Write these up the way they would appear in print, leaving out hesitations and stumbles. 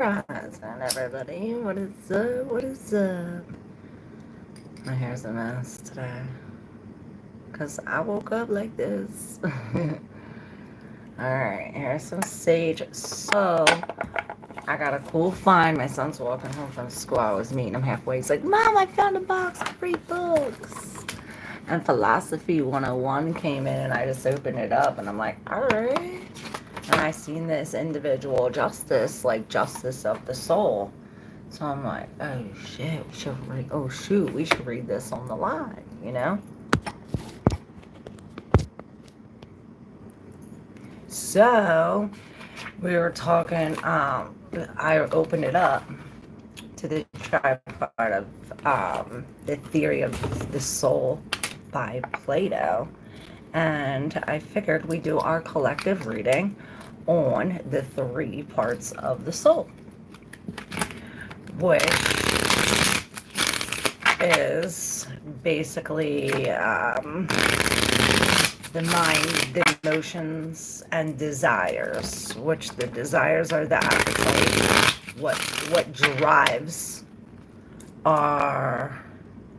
Rising, everybody. What is up? What is up? My hair's a mess today because I woke up like this. Alright, here's some sage. So, I got a cool find. My son's walking home from school. I was meeting him halfway. He's like, Mom, I found a box of free books. And Philosophy 101 came in, and I just opened it up, and I'm like, alright. And I seen this individual justice, like justice of the soul. So I'm like, oh shit, we should read. Oh shoot, we should read this on the live, you know. So we were talking. I opened it up to the tripart of the theory of the soul by Plato, and I figured we do our collective reading on the three parts of the soul, which is basically the mind, the emotions, and desires, which the desires are the appetite, what drives our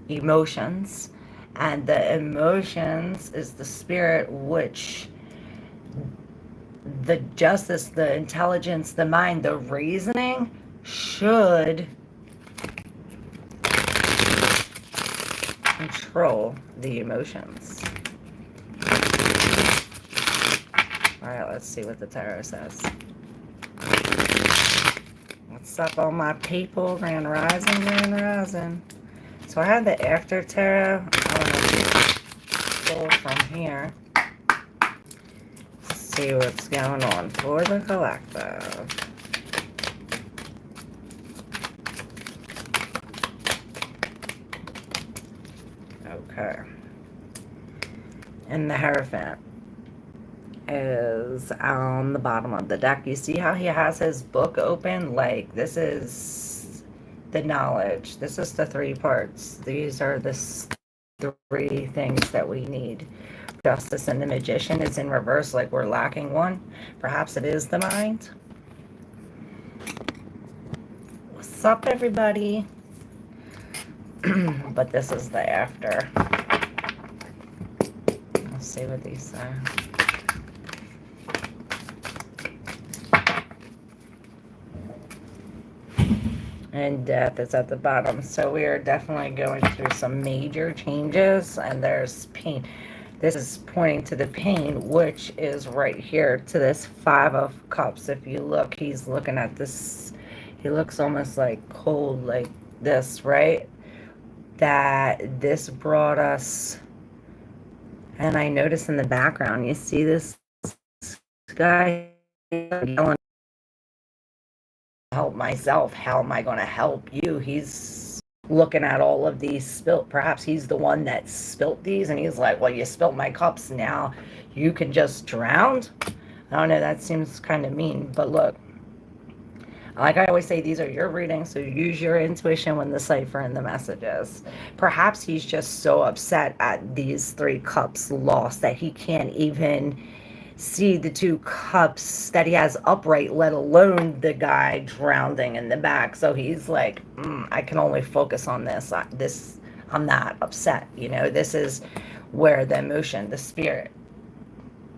emotions, and the emotions is the spirit, which the justice, the intelligence, the mind, the reasoning should control the emotions. Alright, let's see what the tarot says. What's up, all my people? Grand Rising, Grand Rising. So I had the After Tarot. I want to pull from here. See what's going on for the collective. Okay. And the Hierophant is on the bottom of the deck. You see how he has his book open? Like, this is the knowledge. This is the three parts. These are the three things that we need. Justice and the Magician is in reverse, like we're lacking one. Perhaps it is the mind. What's up, everybody? But this is the After. Let's see what these say. And death is at the bottom. So we are definitely going through some major changes, and there's pain. This is pointing to the pain, which is right here to this Five of Cups. If you look, he's looking at this. He looks almost like cold, like this, right? That this brought us. And I notice in the background, you see this guy yelling, help myself, how am I going to help you? He's looking at all of these spilt, perhaps he's the one that spilt these, and he's like, well, you spilt my cups, now you can just drown. I don't know, that seems kind of mean, but look, like I always say, these are your readings, so use your intuition when deciphering the messages. Perhaps he's just so upset at these three cups lost that he can't even see the two cups that he has upright, let alone the guy drowning in the back. So he's like, I can only focus on this. I'm not upset. You know, this is where the emotion, the spirit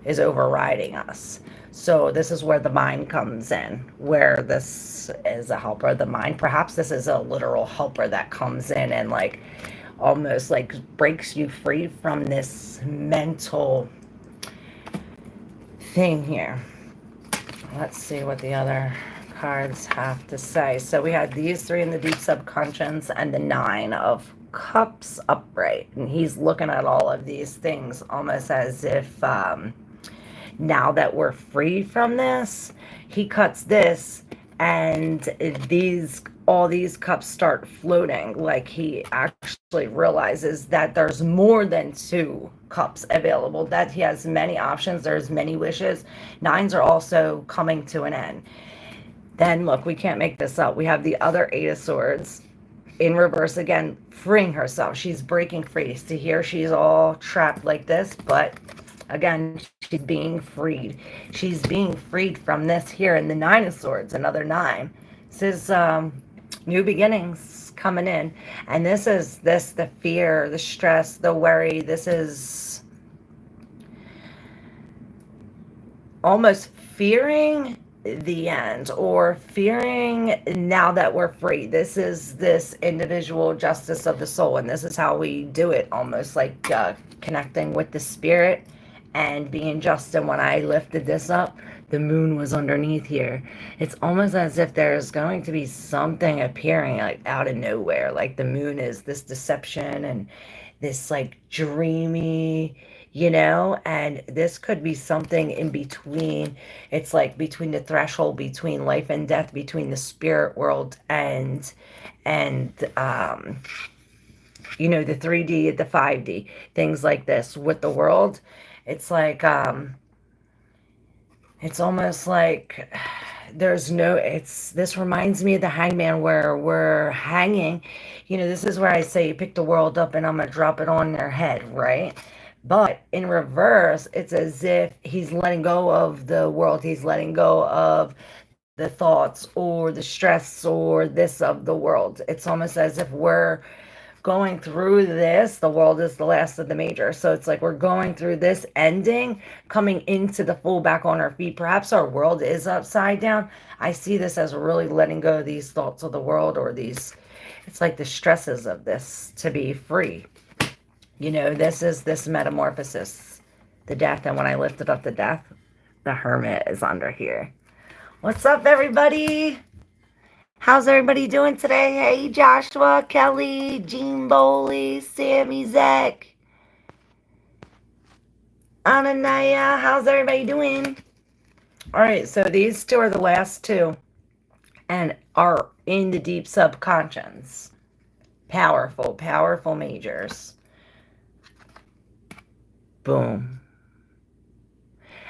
is overriding us. So this is where the mind comes in, where this is a helper, the mind. Perhaps this is a literal helper that comes in and like almost like breaks you free from this mental thing here. Let's see what the other cards have to say. So we had these three in the deep subconscious and the Nine of Cups upright, and he's looking at all of these things almost as if now that we're free from this, he cuts this and all these cups start floating, like he actually realizes that there's more than two cups available, that he has many options, there's many wishes. Nines are also coming to an end. Then look, we can't make this up. We have the other Eight of Swords in reverse again, freeing herself. She's breaking free. See here, she's all trapped like this, but again, she's being freed. She's being freed from this here in the Nine of Swords, another nine. This is new beginnings coming in. And this is the fear, the stress, the worry. This is almost fearing the end, or fearing now that we're free. This is this individual justice of the soul, and this is how we do it, almost like connecting with the spirit and being just. And when I lifted this up, the moon was underneath here. It's almost as if there's going to be something appearing like out of nowhere, like the moon is this deception and this like dreamy, and this could be something in between. It's like between the threshold between life and death, between the spirit world and the 3D, the 5D, things like this with the world. It's like it's almost like there's no, this reminds me of the hangman, where we're hanging. This is where I say you pick the world up and I'm gonna drop it on their head, right? But in reverse, it's as if he's letting go of the world. He's letting go of the thoughts or the stress or this of the world. It's almost as if we're going through this. The world is the last of the major. So it's like we're going through this ending, coming into the full back on our feet. Perhaps our world is upside down. I see this as really letting go of these thoughts of the world, or these, it's like the stresses of this, to be free. This is this metamorphosis, the death. And when I lifted up the death, the hermit is under here. What's up, everybody? How's everybody doing today? Hey, Joshua, Kelly, Jean Bowley, Sammy, Zach, Ananaya. How's everybody doing? All right, so these two are the last two and are in the deep subconscious. Powerful, powerful majors. Boom.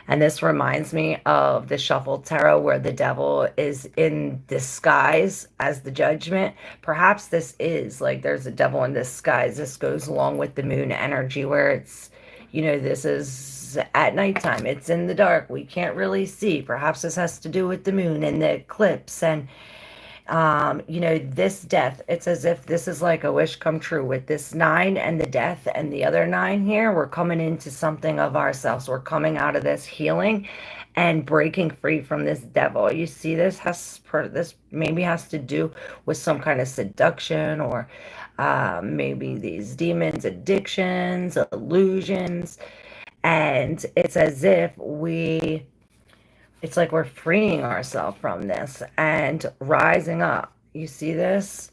And this reminds me of the Shuffle Tarot, where the devil is in disguise as the judgment. Perhaps this is like there's a devil in disguise. This goes along with the moon energy, where it's, this is at nighttime. It's in the dark. We can't really see. Perhaps this has to do with the moon and the eclipse. And this death, it's as if this is like a wish come true with this 9 and the death and the other 9 here. We're coming into something of ourselves. We're coming out of this healing and breaking free from this devil. You see, this maybe has to do with some kind of seduction, or maybe these demons, addictions, illusions. And it's as if it's like we're freeing ourselves from this and rising up. You see this?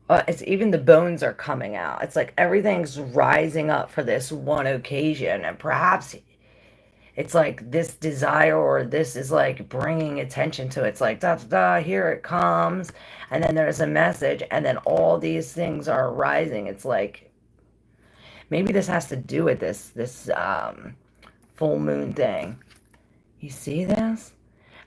It's even the bones are coming out. It's like everything's rising up for this one occasion. And perhaps it's like this desire, or this is like bringing attention to it. It's like, da, da, da, here it comes. And then there's a message. And then all these things are rising. It's like, maybe this has to do with this full moon thing. You see this?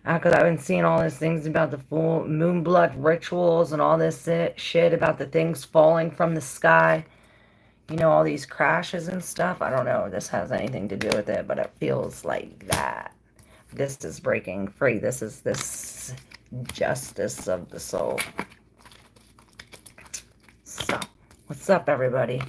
Because I've been seeing all these things about the full moon blood rituals and all this shit about the things falling from the sky. All these crashes and stuff. I don't know if this has anything to do with it, but it feels like that. This is breaking free. This is this justice of the soul. So, what's up, everybody?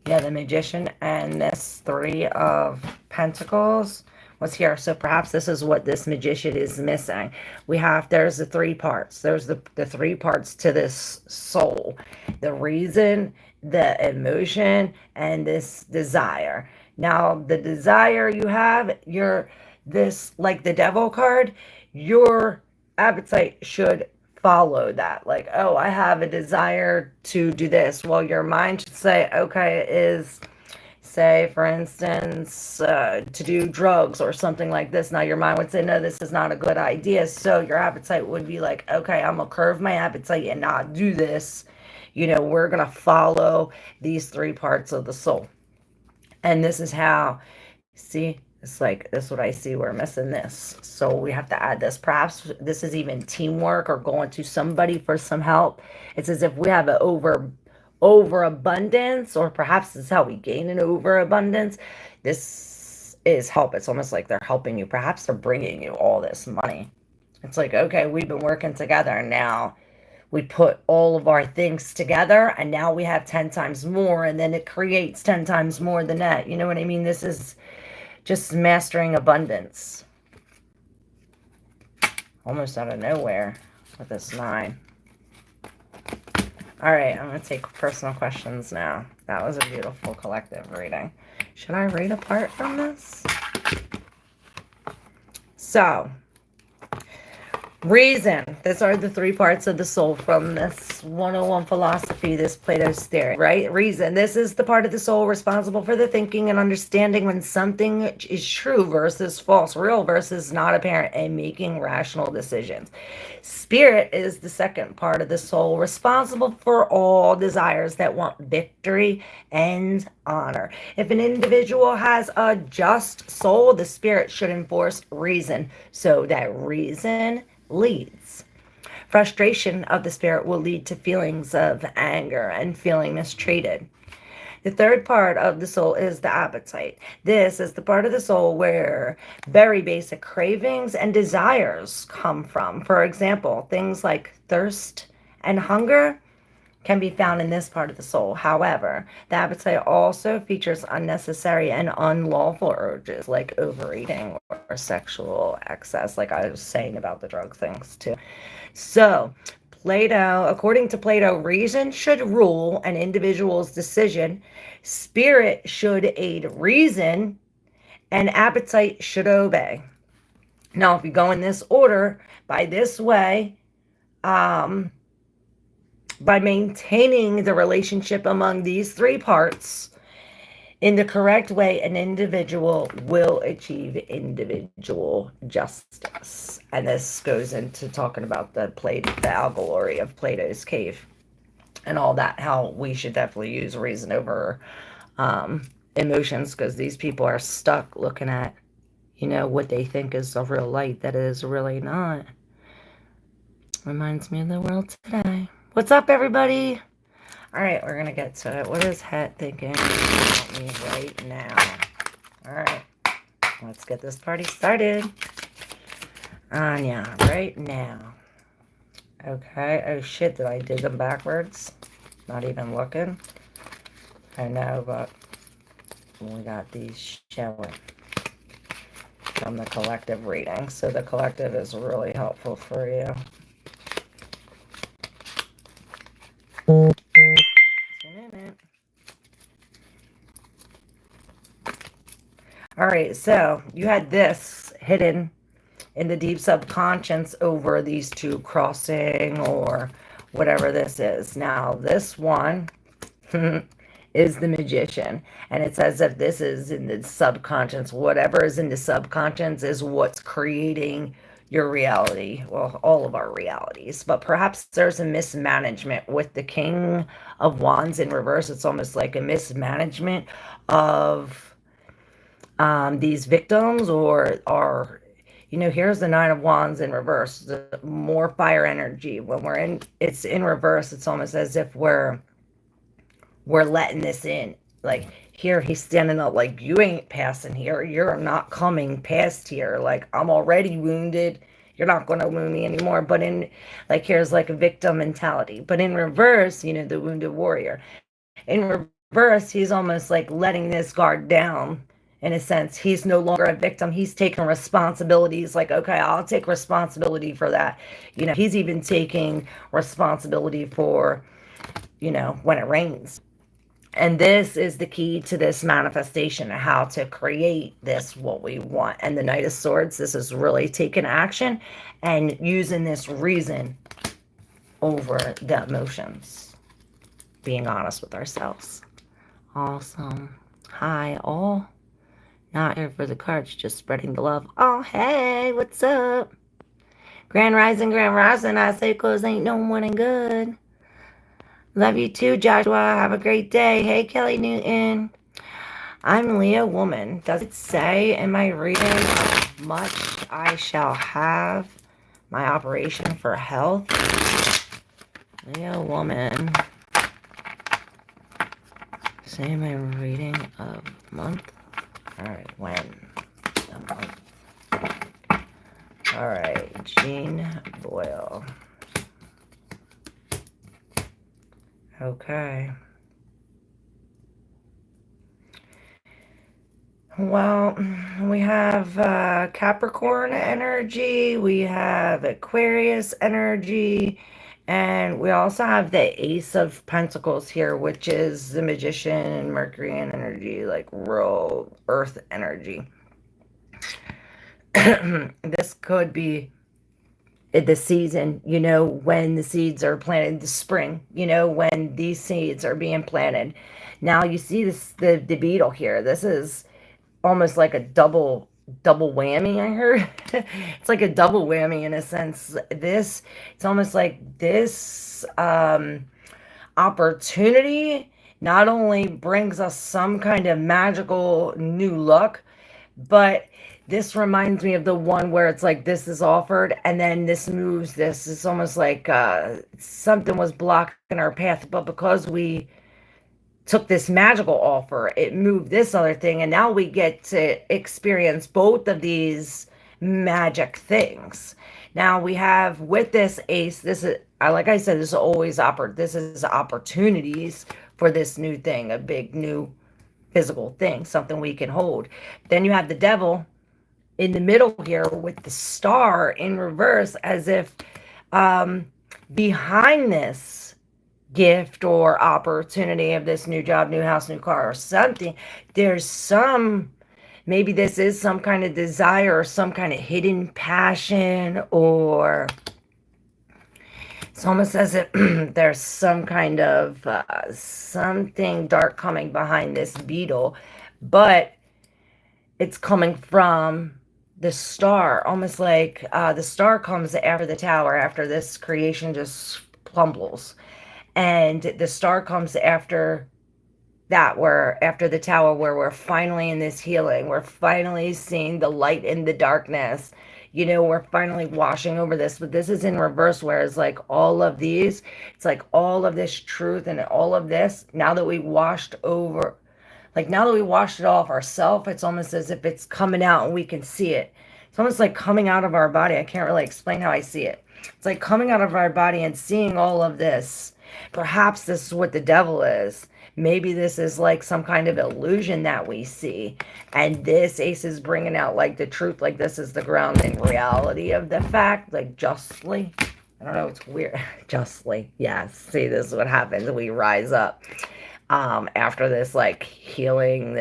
Yeah, the Magician and this 3 of Pentacles was here. So perhaps this is what this Magician is missing. There's the 3 parts. There's the 3 parts to this soul. The reason, the emotion, and this desire. Now, the desire you have, like the Devil card, your appetite should follow that. Like, oh, I have a desire to do this. Well, your mind should say, okay, is, say, for instance, to do drugs or something like this. Now, your mind would say, no, this is not a good idea. So your appetite would be like, okay, I'm going to curve my appetite and not do this. We're going to follow these 3 parts of the soul. And this is how, see, it's like, this is what I see. We're missing this. So we have to add this. Perhaps this is even teamwork, or going to somebody for some help. It's as if we have an overabundance, or perhaps this is how we gain an overabundance. This is help. It's almost like they're helping you. Perhaps they're bringing you all this money. It's like, okay, we've been working together, and now we put all of our things together, and now we have 10 times more, and then it creates 10 times more than that. You know what I mean? This is just mastering abundance. Almost out of nowhere with this 9. All right, I'm going to take personal questions now. That was a beautiful collective reading. Should I read a part from this? So, reason. These are the 3 parts of the soul from this 101 philosophy, this Plato's theory, right? Reason. This is the part of the soul responsible for the thinking and understanding when something is true versus false, real versus not apparent, and making rational decisions. Spirit is the second part of the soul responsible for all desires that want victory and honor. If an individual has a just soul, the spirit should enforce reason so that reason leads. Frustration of the spirit will lead to feelings of anger and feeling mistreated. The third part of the soul is the appetite. This is the part of the soul where very basic cravings and desires come from. For example, things like thirst and hunger can be found in this part of the soul. However, the appetite also features unnecessary and unlawful urges like overeating or sexual excess, like I was saying about the drug things too. So, according to Plato, reason should rule an individual's decision, spirit should aid reason, and appetite should obey. Now, if you go in this order, by this way, by maintaining the relationship among these 3 parts in the correct way, an individual will achieve individual justice. And this goes into talking about the allegory of Plato's cave and all that, how we should definitely use reason over emotions, because these people are stuck looking at, what they think is the real light that is really not. Reminds me of the world today. What's up, everybody? All right, we're going to get to it. What is Het thinking about me right now? All right, let's get this party started. Anya, right now. Okay. Oh, shit, did I dig them backwards? Not even looking. I know, but we got these showing from the collective reading. So the collective is really helpful for you. All right, so you had this hidden in the deep subconscious over these 2 crossing or whatever this is. Now, this one is the magician, and it's as if this is in the subconscious. Whatever is in the subconscious is what's creating your reality. Well, all of our realities, but perhaps there's a mismanagement with the King of Wands in reverse. It's almost like a mismanagement of these victims, or here's the 9 of Wands in reverse, the more fire energy. When it's in reverse, it's almost as if we're letting this in. Like, here he's standing up like, you ain't passing here, you're not coming past here, like, I'm already wounded, you're not going to wound me anymore. But here's like a victim mentality. But in reverse, the wounded warrior, in reverse, he's almost like letting this guard down. In a sense, he's no longer a victim. He's taking responsibilities, like, okay, I'll take responsibility for that. He's even taking responsibility for, when it rains. And this is the key to this manifestation, how to create this, what we want. And the Knight of Swords, this is really taking action and using this reason over the emotions. Being honest with ourselves. Awesome. Hi, all. Not here for the cards, just spreading the love. Oh, hey, what's up? Grand Rising, I say, cause ain't no morning good. Love you too, Joshua. Have a great day. Hey, Kelly Newton. I'm Leo woman. Does it say in my reading how much I shall have my operation for health? Leo woman. Say my reading of month. All right, when? All right, Gene Boyle. Okay. Well, we have Capricorn energy, we have Aquarius energy, and we also have the Ace of Pentacles here, which is the Magician, Mercury energy, like real Earth energy. This could be the season, you know, when the seeds are planted, the spring, you know, when these seeds are being planted. Now you see this, the beetle here. This is almost like a double whammy, I heard. It's like a double whammy in a sense. This, it's almost like this opportunity not only brings us some kind of magical new look, but this reminds me of the one where it's like this is offered and then this moves. This is almost like something was blocking our path, but because we took this magical offer, it moved this other thing, and now we get to experience both of these magic things. Now we have with this ace, this is, like I said, this is always this is opportunities for this new thing, a big new physical thing, something we can hold. Then you have the devil in the middle here with the star in reverse, as if behind this gift or opportunity of this new job, new house, new car, or something, there's some, maybe this is some kind of desire or some kind of hidden passion, or it's almost as if there's some kind of something dark coming behind this beetle, but it's coming from the star, almost like the star comes after the tower, after this creation just plumbles. And the star comes after that, where after the tower, where we're finally in this healing, we're finally seeing the light in the darkness, you know, we're finally washing over this. But this is in reverse, whereas like all of these, it's like all of this truth and all of this, now that we washed over, like now that we washed it off ourselves, it's almost as if it's coming out and we can see it. It's almost like coming out of our body. I can't really explain how I see it. It's like coming out of our body and seeing all of this. Perhaps this is what the devil is. Maybe this is like some kind of illusion that we see. And this ace is bringing out like the truth. Like this is the grounding reality of the fact. Like justly. I don't know. It's weird. Justly. Yes. See, this is what happens. We rise up after this like healing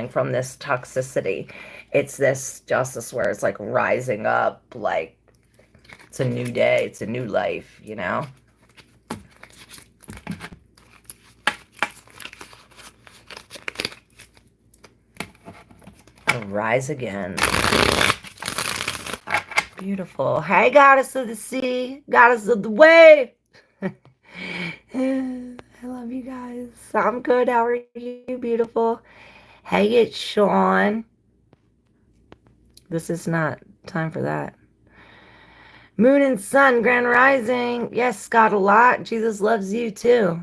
from this toxicity. It's this justice where it's like rising up. Like it's a new day. It's a new life, you know. Rise again. Beautiful. Hey, goddess of the sea, goddess of the wave. I love you guys. I'm good. How are you? Beautiful. Hey, it's Sean. This is not time for that. Moon and sun, grand rising. Yes, God, a lot. Jesus loves you too.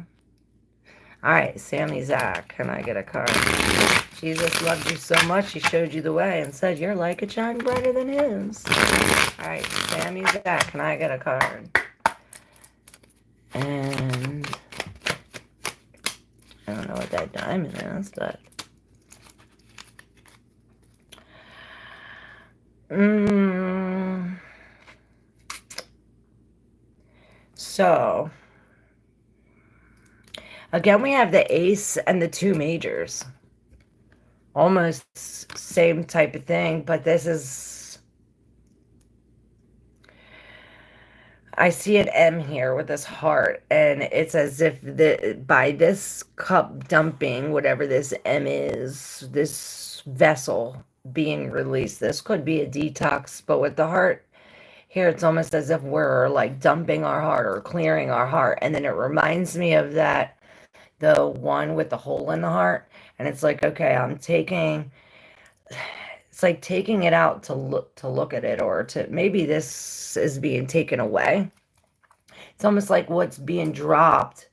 All right, Sammy Zach, can I get a card? Jesus loved you so much, he showed you the way and said, you're like a shine brighter than his. All right, Sammy Zach, can I get a card? And I don't know what that diamond is, but... So... Again, we have the ace and the two majors. Almost same type of thing, but this is... I see an M here with this heart, and it's as if by this cup dumping, whatever this M is, this vessel being released, this could be a detox, but with the heart here, it's almost as if we're like dumping our heart or clearing our heart. And then it reminds me of that, the one with the hole in the heart, and it's like, okay, I'm taking, it's like taking it out to look at it, or to, maybe this is being taken away. It's almost like what's being dropped.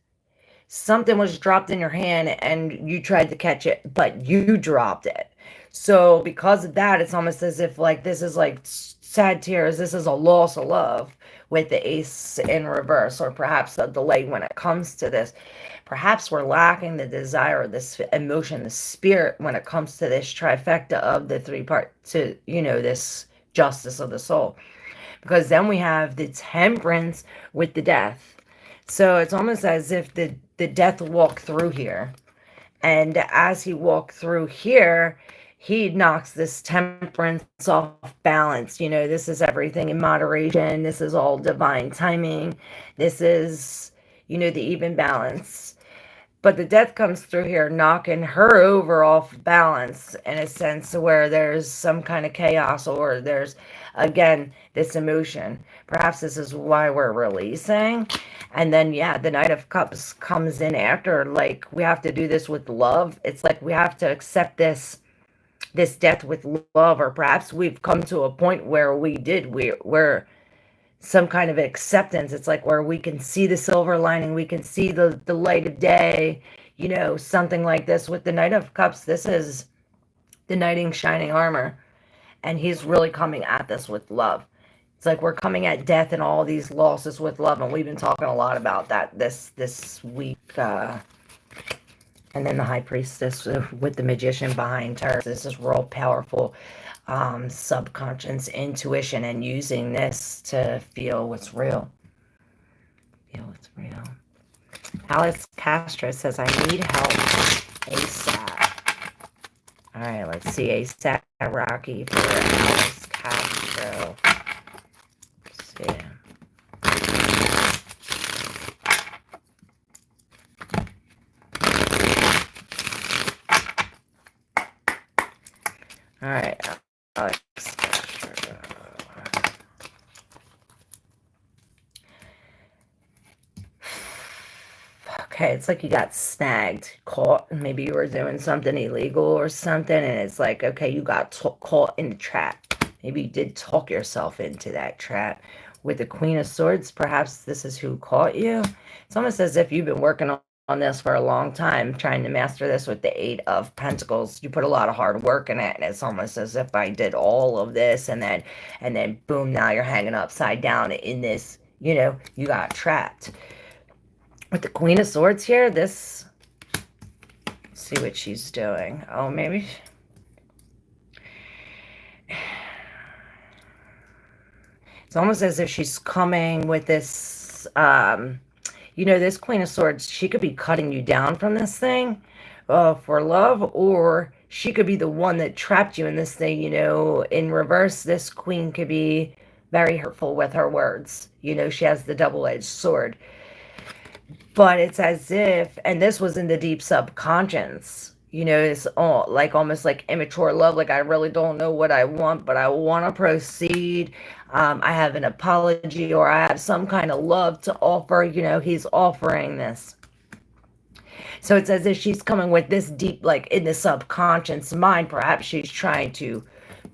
Something was dropped in your hand and you tried to catch it, but you dropped it. So because of that, it's almost as if like this is like sad tears. This is a loss of love with the ace in reverse, or perhaps a delay when it comes to this. Perhaps we're lacking the desire, this emotion, the spirit when it comes to this trifecta of the three part to, this justice of the soul. Because then we have the temperance with the death. So it's almost as if the death walked through here. And as he walked through here, he knocks this temperance off balance. This is everything in moderation. This is all divine timing. This is, the even balance. But the death comes through here, knocking her over off balance in a sense where there's some kind of chaos, or there's, again, this emotion. Perhaps this is why we're releasing. And then, yeah, the Knight of Cups comes in after. Like, we have to do this with love. It's like we have to accept this death with love, or perhaps we've come to a point where we're some kind of acceptance. It's like where we can see the silver lining, we can see the light of day, something like this. With the Knight of Cups, this is the knight in shining armor, and he's really coming at this with love. It's like we're coming at death and all these losses with love, and we've been talking a lot about that this week. And then the High Priestess with the Magician behind her. This is real powerful subconscious intuition, and using this to feel what's real. Feel what's real. Alice Castro says, I need help ASAP. All right, let's see. ASAP Rocky for Alice Castro. Let's see. All right, Alex. Okay, it's like you got snagged, caught. Maybe you were doing something illegal or something, and it's like, okay, you got caught in the trap. Maybe you did talk yourself into that trap. With the Queen of Swords, perhaps this is who caught you. It's almost as if you've been working on this for a long time, trying to master this with the Eight of Pentacles. You put a lot of hard work in it, and it's almost as if I did all of this, and then boom, now you're hanging upside down in this, you got trapped. With the Queen of Swords here, let's see what she's doing. Oh, maybe. It's almost as if she's coming with this, this Queen of Swords, she could be cutting you down from this thing for love, or she could be the one that trapped you in this thing, in reverse. This queen could be very hurtful with her words. She has the double-edged sword. But it's as if, and this was in the deep subconscious, it's all like almost like immature love. Like, I really don't know what I want, but I want to proceed. I have an apology, or I have some kind of love to offer. He's offering this. So it's as if she's coming with this deep, like in the subconscious mind. Perhaps she's trying to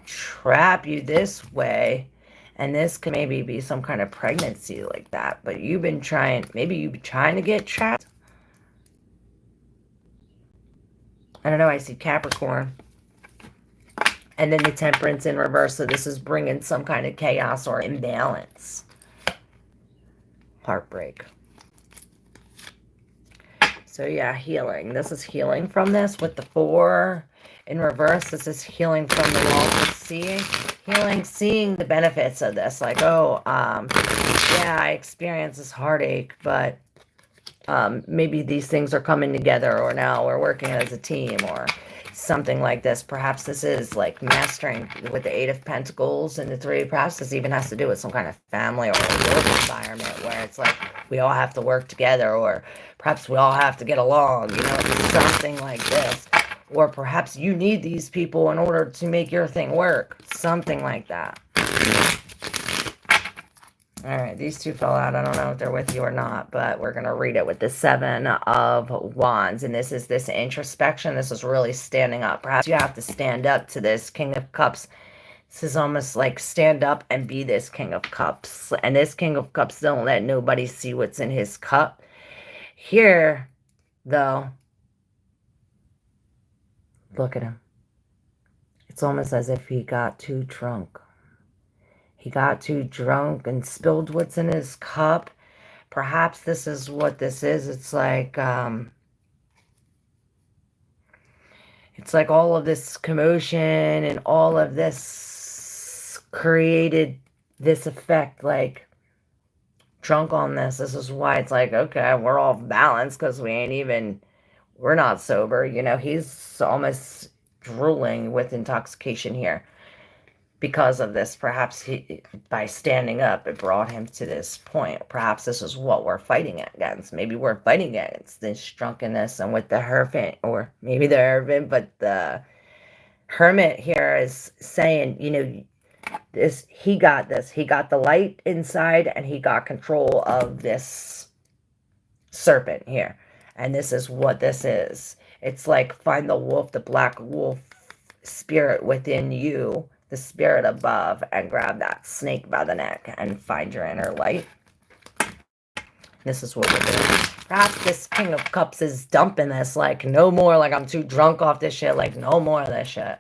trap you this way. And this could maybe be some kind of pregnancy like that. But maybe you've been trying to get trapped. I don't know, I see Capricorn. And then the Temperance in reverse. So this is bringing some kind of chaos or imbalance. Heartbreak. So yeah, healing. This is healing from this with the 4 in reverse. This is healing from the loss of seeing. Healing, seeing the benefits of this. Like, yeah, I experienced this heartache, but maybe these things are coming together, or now we're working as a team, or something like this. Perhaps this is like mastering with the 8 of Pentacles and the 3. Perhaps this even has to do with some kind of family or a work environment where it's like we all have to work together, or perhaps we all have to get along, something like this. Or perhaps you need these people in order to make your thing work. Something like that. All right, these two fell out. I don't know if they're with you or not, but we're going to read it with the 7 of Wands. And this is this introspection. This is really standing up. Perhaps you have to stand up to this King of Cups. This is almost like stand up and be this King of Cups. And this King of Cups don't let nobody see what's in his cup. Here, though, look at him. It's almost as if he got too drunk. He got too drunk and spilled what's in his cup. Perhaps this is what this is. It's like all of this commotion and all of this created this effect, like drunk on this. This is why it's like, okay, we're off balance because we're not sober. You know, he's almost drooling with intoxication here. Because of this, perhaps by standing up, it brought him to this point. Perhaps this is what we're fighting against. Maybe we're fighting against this drunkenness, and with the hermit, or maybe the hermit, but the hermit here is saying, you know, he got this. He got the light inside, and he got control of this serpent here. And this is what this is. It's like find the wolf, the black wolf spirit within you, the spirit above, and grab that snake by the neck and find your inner light. This is what we're doing. Perhaps this King of Cups is dumping this, like, no more, like, I'm too drunk off this shit, like, no more of this shit,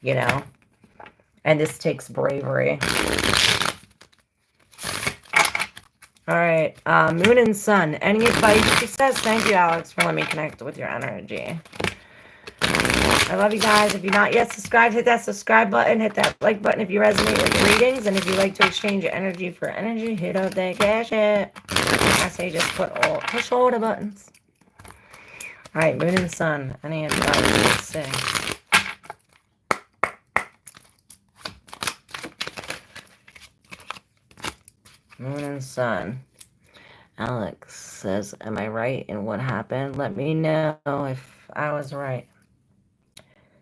you know? And this takes bravery. All right, Moon and Sun. Any advice? He says, thank you, Alex, for letting me connect with your energy. I love you guys. If you're not yet subscribed, hit that subscribe button. Hit that like button if you resonate with the readings. And if you like to exchange your energy for energy, hit up that cash app. I say just push all the buttons. All right, Moon and Sun. Any advice? Let's see. Moon and Sun. Alex says, am I right in what happened? Let me know if I was right.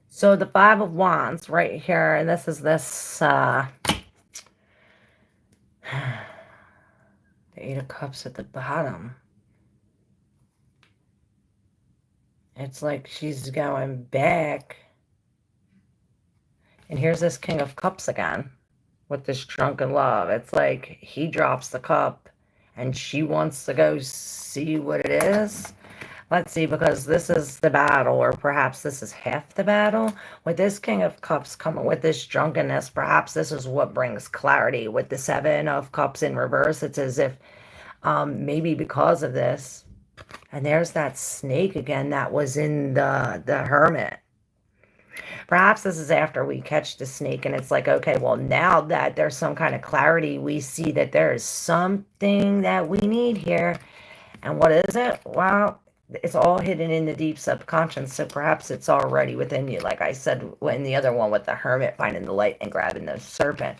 So the Five of Wands right here, and this is this, the Eight of Cups at the bottom. It's like she's going back. And here's this King of Cups again with this drunken love. It's like he drops the cup and she wants to go see what it is. Let's see, because this is the battle, or perhaps this is half the battle. With this King of Cups coming with this drunkenness, perhaps this is what brings clarity. With the Seven of Cups in reverse, it's as if maybe because of this, and there's that snake again that was in the hermit. Perhaps this is after we catch the snake and it's like, okay, well, now that there's some kind of clarity, we see that there is something that we need here. And what is it? Well, it's all hidden in the deep subconscious, so perhaps it's already within you. Like I said, when the other one with the hermit finding the light and grabbing the serpent.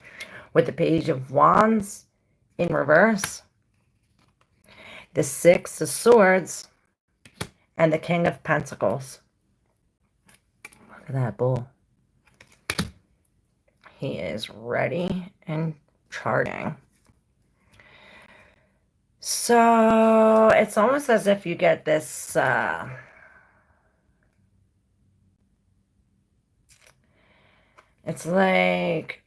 With the Page of Wands in reverse, the Six of Swords, and the King of Pentacles. Look at that bull. He is ready and charting. So it's almost as if you get this it's like,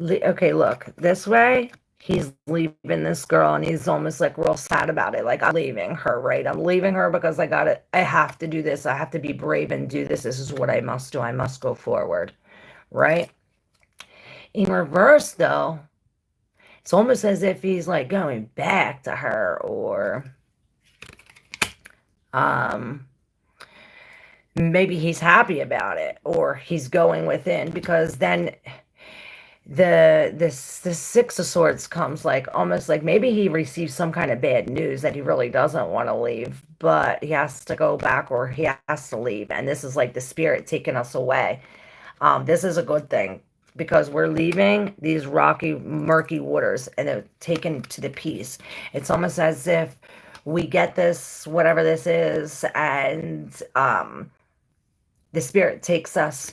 okay, look, this way he's leaving this girl and he's almost like real sad about it. Like, I'm leaving her, right? I'm leaving her because I have to do this. I have to be brave and do this. This is what I must do. I must go forward, right? In reverse, though, it's almost as if he's like going back to her, or maybe he's happy about it, or he's going within, because then the Six of Swords comes, like almost like maybe he receives some kind of bad news that he really doesn't want to leave, but he has to go back, or he has to leave. And this is like the spirit taking us away. This is a good thing, because we're leaving these rocky, murky waters and they're taken to the peace. It's almost as if we get this, whatever this is, and the spirit takes us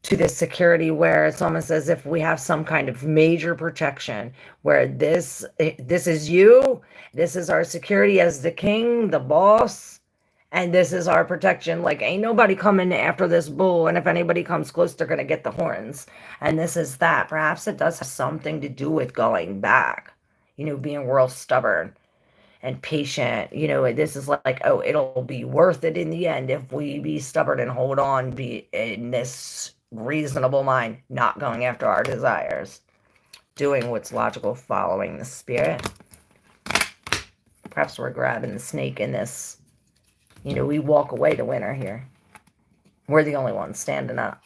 to this security where it's almost as if we have some kind of major protection, where this is you, this is our security as the king, the boss, and this is our protection. Like, ain't nobody coming after this bull, and if anybody comes close, they're going to get the horns. And this is that. Perhaps it does have something to do with going back, you know, being real stubborn. and patient. You know, this is like, oh, it'll be worth it in the end if we be stubborn and hold on, be in this reasonable mind, not going after our desires, doing what's logical, following the spirit. Perhaps we're grabbing the snake in this. You know, we walk away to winner here. We're the only ones standing up.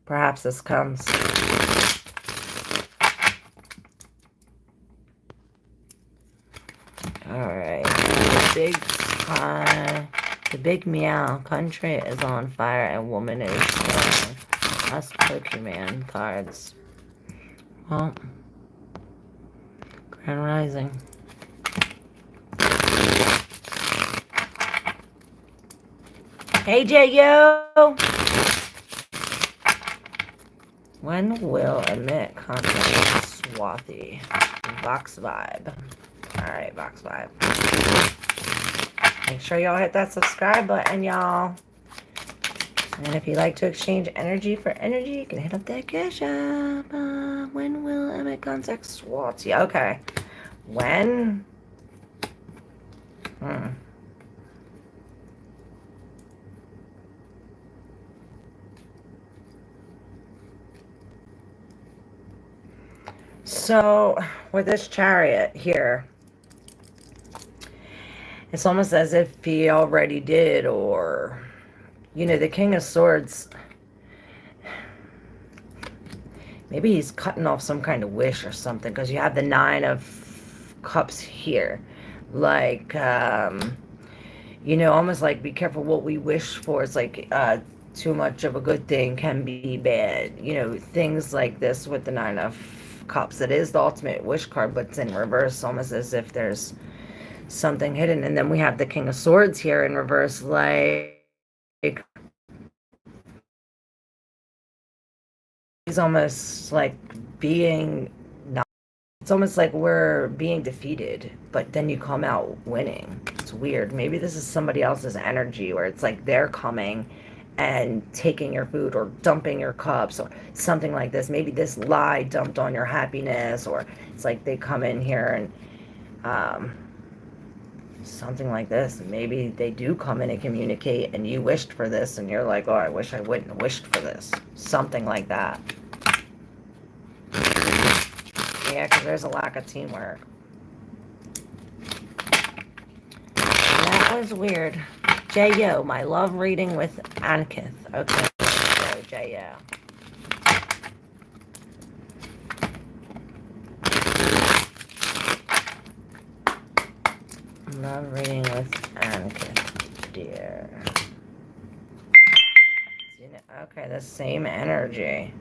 Perhaps this comes. Alright. The big meow. Country is on fire and woman is strong. Us Pokemon cards. Well, Grand Rising. Hey, J.O. When will emit content Swathy? Vox Vibe. Alright, Vox Vibe. Make sure y'all hit that subscribe button, y'all. And if you'd like to exchange energy for energy, you can hit up that cash app. When will emit contact Swathy? Okay. When? So, with this chariot here, it's almost as if he already did, or, you know, the King of Swords, maybe he's cutting off some kind of wish or something, because you have the Nine of Cups here. Like, you know, almost like, be careful what we wish for. It's like, too much of a good thing can be bad. You know, things like this with the Nine of Cups. It is the ultimate wish card, but it's in reverse, almost as if there's something hidden. And then we have the King of Swords here in reverse, like he's almost like being not, it's almost like we're being defeated, but then you come out winning. It's weird. Maybe this is somebody else's energy where it's like they're coming and taking your food or dumping your cups or something like this. Maybe this lie dumped on your happiness, or it's like they come in here and something like this. Maybe they do come in and communicate and you wished for this and you're like, oh, I wish I wouldn't have wished for this. Something like that. Yeah, because there's a lack of teamwork. That was weird. J.O., my love reading with Ankith. Okay, so J.O. Love reading with Ankith, dear. Okay, the same energy.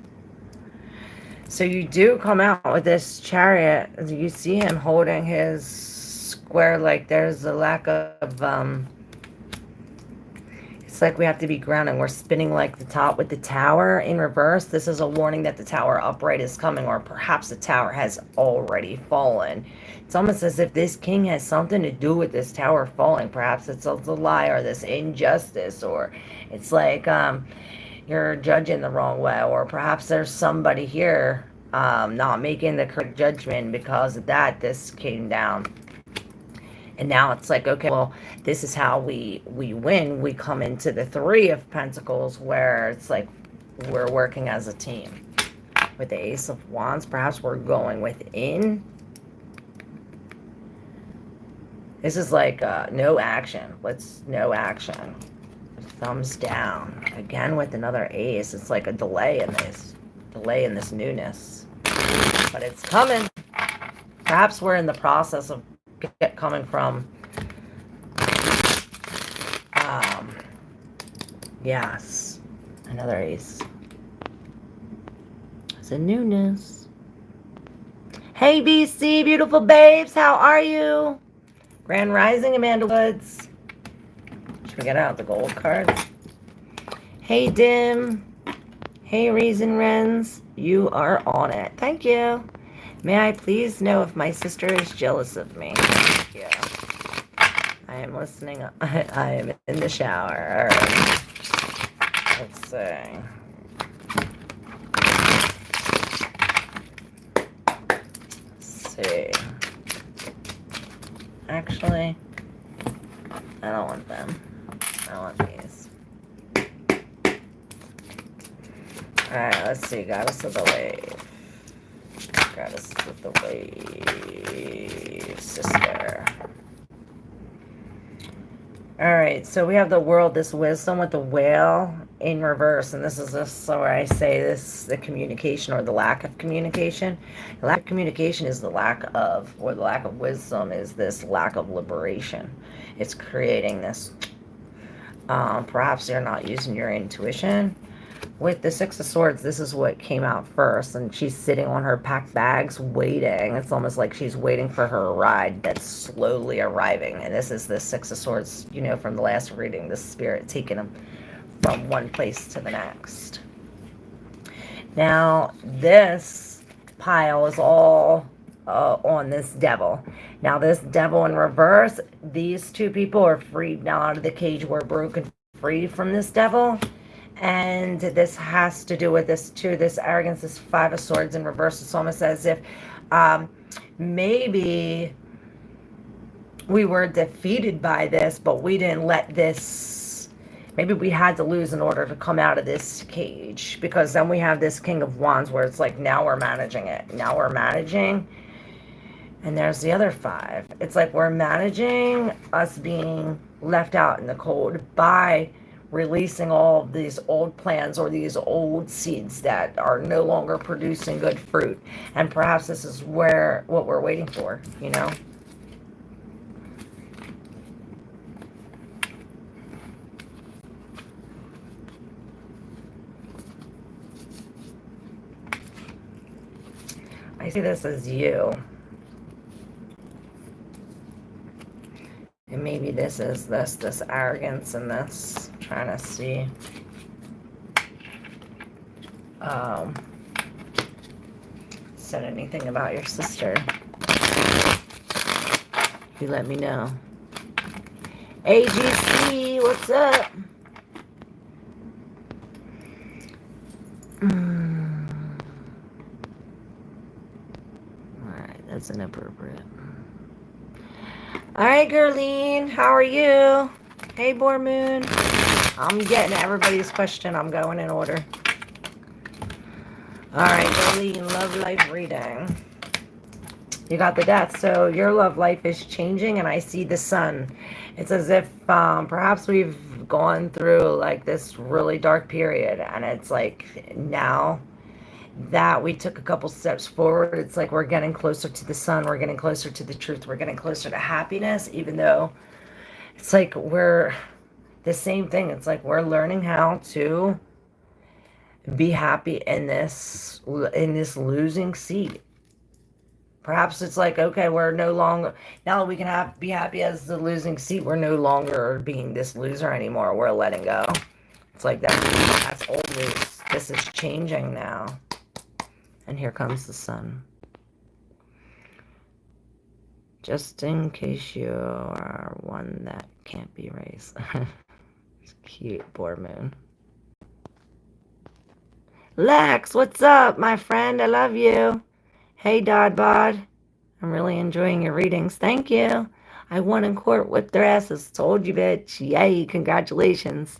So you do come out with this chariot. You see him holding his square, like there's a lack of, it's like we have to be grounded. We're spinning like the top with the tower in reverse. This is a warning that the tower upright is coming, or perhaps the tower has already fallen. It's almost as if this king has something to do with this tower falling. Perhaps it's a lie or this injustice, or it's like you're judging the wrong way, or perhaps there's somebody here not making the correct judgment. Because of that, this came down. And now it's like, okay, well, this is how we win. We come into the Three of Pentacles, where it's like we're working as a team. With the Ace of Wands, perhaps we're going within. This is like no action. No action. Thumbs down. Again with another ace. It's like a delay in this. Delay in this newness. But it's coming. Perhaps we're in the process of coming from yes, another ace. It's a newness. Hey BC, beautiful babes, how are you? Grand Rising, Amanda Woods. Should we get out the gold cards? Hey Dim. Hey Raisin Wrens, you are on it. Thank you. May I please know if my sister is jealous of me? Thank you. I am listening. I am in the shower. Let's see. see. Actually, I don't want them. I want these. Alright, let's see. Goddess of the Wave. Goddess of the Wave, sister. Alright, so we have the world, this wisdom with the whale in reverse. And this is just where I say this, the communication or the lack of communication. The lack of communication is the lack of, or the lack of wisdom is this lack of liberation. It's creating this. Perhaps you're not using your intuition. With the Six of Swords, this is what came out first, and she's sitting on her packed bags waiting. It's almost like she's waiting for her ride that's slowly arriving. And this is the Six of Swords, you know, from the last reading, the spirit taking them from one place to the next. Now, this pile is all on this devil. Now, this devil in reverse, these two people are freed now out of the cage. We're broken free from this devil. And this has to do with this too, this arrogance, this Five of Swords in reverse. It's almost as if maybe we were defeated by this, but we didn't let this, maybe we had to lose in order to come out of this cage. Because then we have this King of Wands where it's like, now we're managing it. Now we're managing. And there's the other five. It's like we're managing us being left out in the cold by releasing all of these old plans or these old seeds that are no longer producing good fruit. And perhaps this is where what we're waiting for, you know. I see this as you. And maybe this is this arrogance and this trying to see. Said anything about your sister? You let me know. AGC, what's up? Alright, that's inappropriate. Alright, Gerline, how are you? Hey, Boar Moon. I'm getting everybody's question. I'm going in order. Alright, Gerline, love life reading. You got the Death. So your love life is changing, and I see the Sun. It's as if perhaps we've gone through like this really dark period, and it's like now that we took a couple steps forward, it's like we're getting closer to the sun, we're getting closer to the truth, we're getting closer to happiness, even though it's like we're the same thing. It's like we're learning how to be happy in this losing seat. Perhaps it's like, okay, we're no longer, now that we can be happy as the losing seat, we're no longer being this loser anymore. We're letting go. It's like that's old news. This is changing now. And here comes the Sun. Just in case you are one that can't be raised. It's cute, Boar Moon. Lex, what's up, my friend? I love you. Hey, Dodbod. I'm really enjoying your readings. Thank you. I won in court, whipped their asses. Told you, bitch. Yay, congratulations.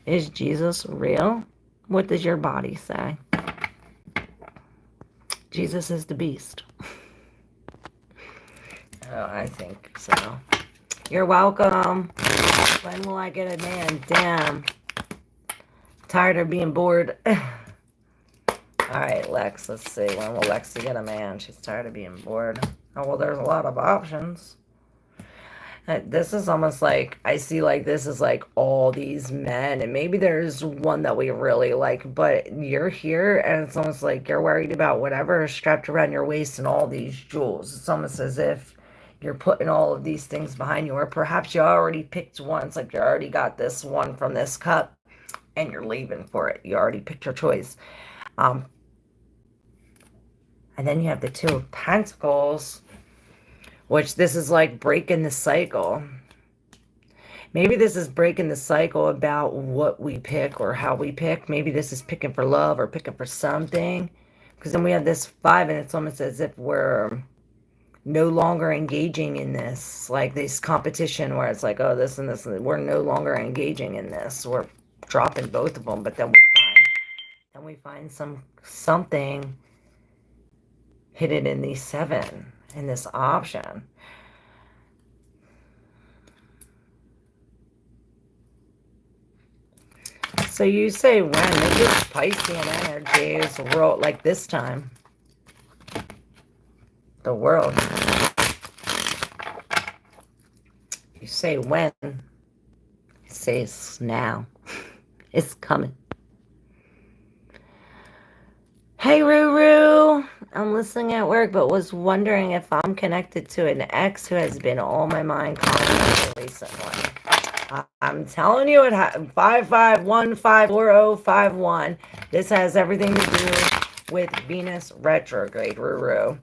Is Jesus real? What does your body say? Jesus is the beast. Oh, I think so. You're welcome. When will I get a man? Damn. Tired of being bored. Alright, Lex, let's see. When will Lexi get a man? She's tired of being bored. Oh, well, there's a lot of options. This is almost like, I see like this is like all these men, and maybe there's one that we really like, but you're here and it's almost like you're worried about whatever is strapped around your waist and all these jewels. It's almost as if you're putting all of these things behind you, or perhaps you already picked one. It's like you already got this one from this cup and you're leaving for it. You already picked your choice. And then you have the Two of Pentacles, which this is like breaking the cycle. Maybe this is breaking the cycle about what we pick or how we pick. Maybe this is picking for love or picking for something. Because then we have this 5, and it's almost as if we're no longer engaging in this, like this competition where it's like, oh, this and this, and we're no longer engaging in this. We're dropping both of them, but then we find something hidden in these 7 in this option. So you say when this is Piscean energies, world, like this time, the world. You say when, it says now. It's coming. Hey, Ruru. I'm listening at work, but was wondering if I'm connected to an ex who has been on my mind constantly recently. I'm telling you, it 55154051. This has everything to do with Venus retrograde, Ruru.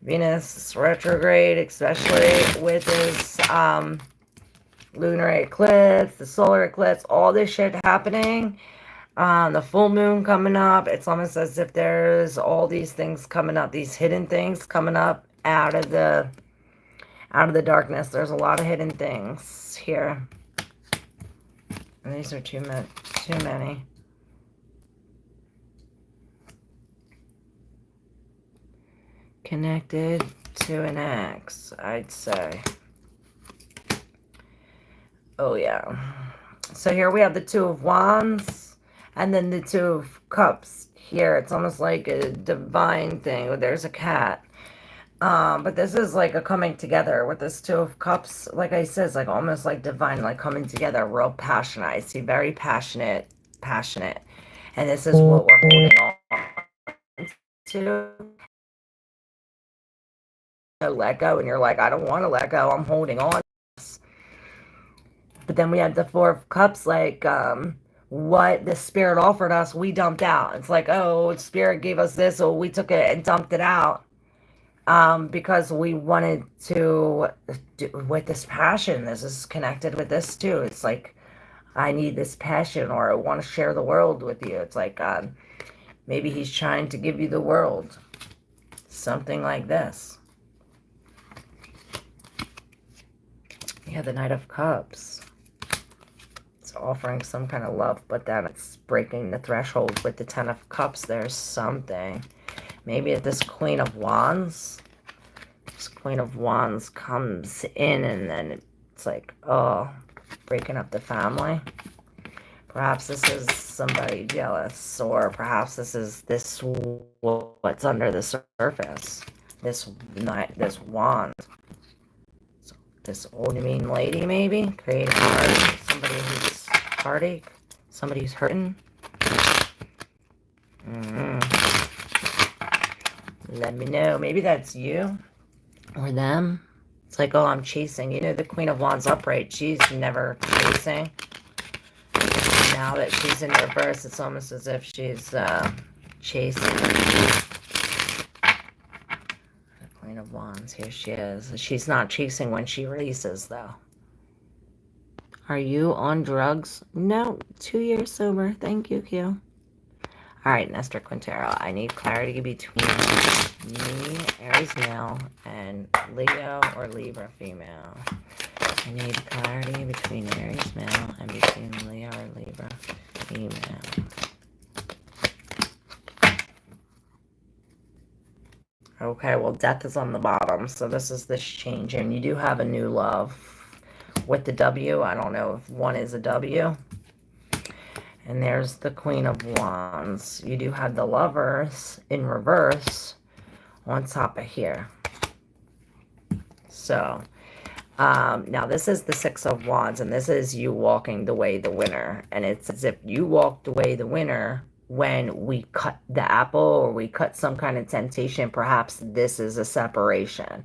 Venus retrograde, especially with this lunar eclipse, the solar eclipse, all this shit happening. The full moon coming up. It's almost as if there's all these things coming up, these hidden things coming up out of the darkness. There's a lot of hidden things here. And these are too many. Connected to an ex, I'd say. Oh, yeah. So here we have the 2 of Wands and then the 2 of Cups. Here, it's almost like a divine thing. There's a cat. But this is like a coming together with this 2 of Cups. Like I said, it's like almost like divine, like coming together, real passionate. I see very passionate. And this is what we're holding on to. Let go, and you're like, I don't want to let go. I'm holding on. But then we had the 4 of Cups, like, what the Spirit offered us, we dumped out. It's like, oh, Spirit gave us this, so we took it and dumped it out. Because we wanted to do with this passion. This is connected with this too. It's like, I need this passion, or I want to share the world with you. It's like, maybe he's trying to give you the world. Something like this. Yeah, the Knight of Cups. It's offering some kind of love, but then it's breaking the threshold with the 10 of Cups. There's something. Maybe this Queen of Wands. This Queen of Wands comes in and then it's like, oh, breaking up the family. Perhaps this is somebody jealous, or perhaps this is what's under the surface. This wand. So this old mean lady, maybe creating heartache. Somebody who's heartache. Somebody who's hurting. Let me know. Maybe that's you or them. It's like, oh, I'm chasing. You know, the Queen of Wands upright, she's never chasing. Now that she's in reverse, it's almost as if she's chasing. The Queen of Wands, here she is. She's not chasing when she releases, though. Are you on drugs? No, 2 years sober. Thank you, Q. All right, Nestor Quintero, I need clarity between me, Aries male, and Leo or Libra female. I need clarity between Aries male and between Leo or Libra female. Okay, well, death is on the bottom, so this is this change, and you do have a new love with the W. I don't know if one is a W. And there's the Queen of Wands. You do have the Lovers in reverse on top of here. So, now this is the 6 of Wands, and this is you walking the way the winner. And it's as if you walked away the winner when we cut the apple, or we cut some kind of temptation. Perhaps this is a separation.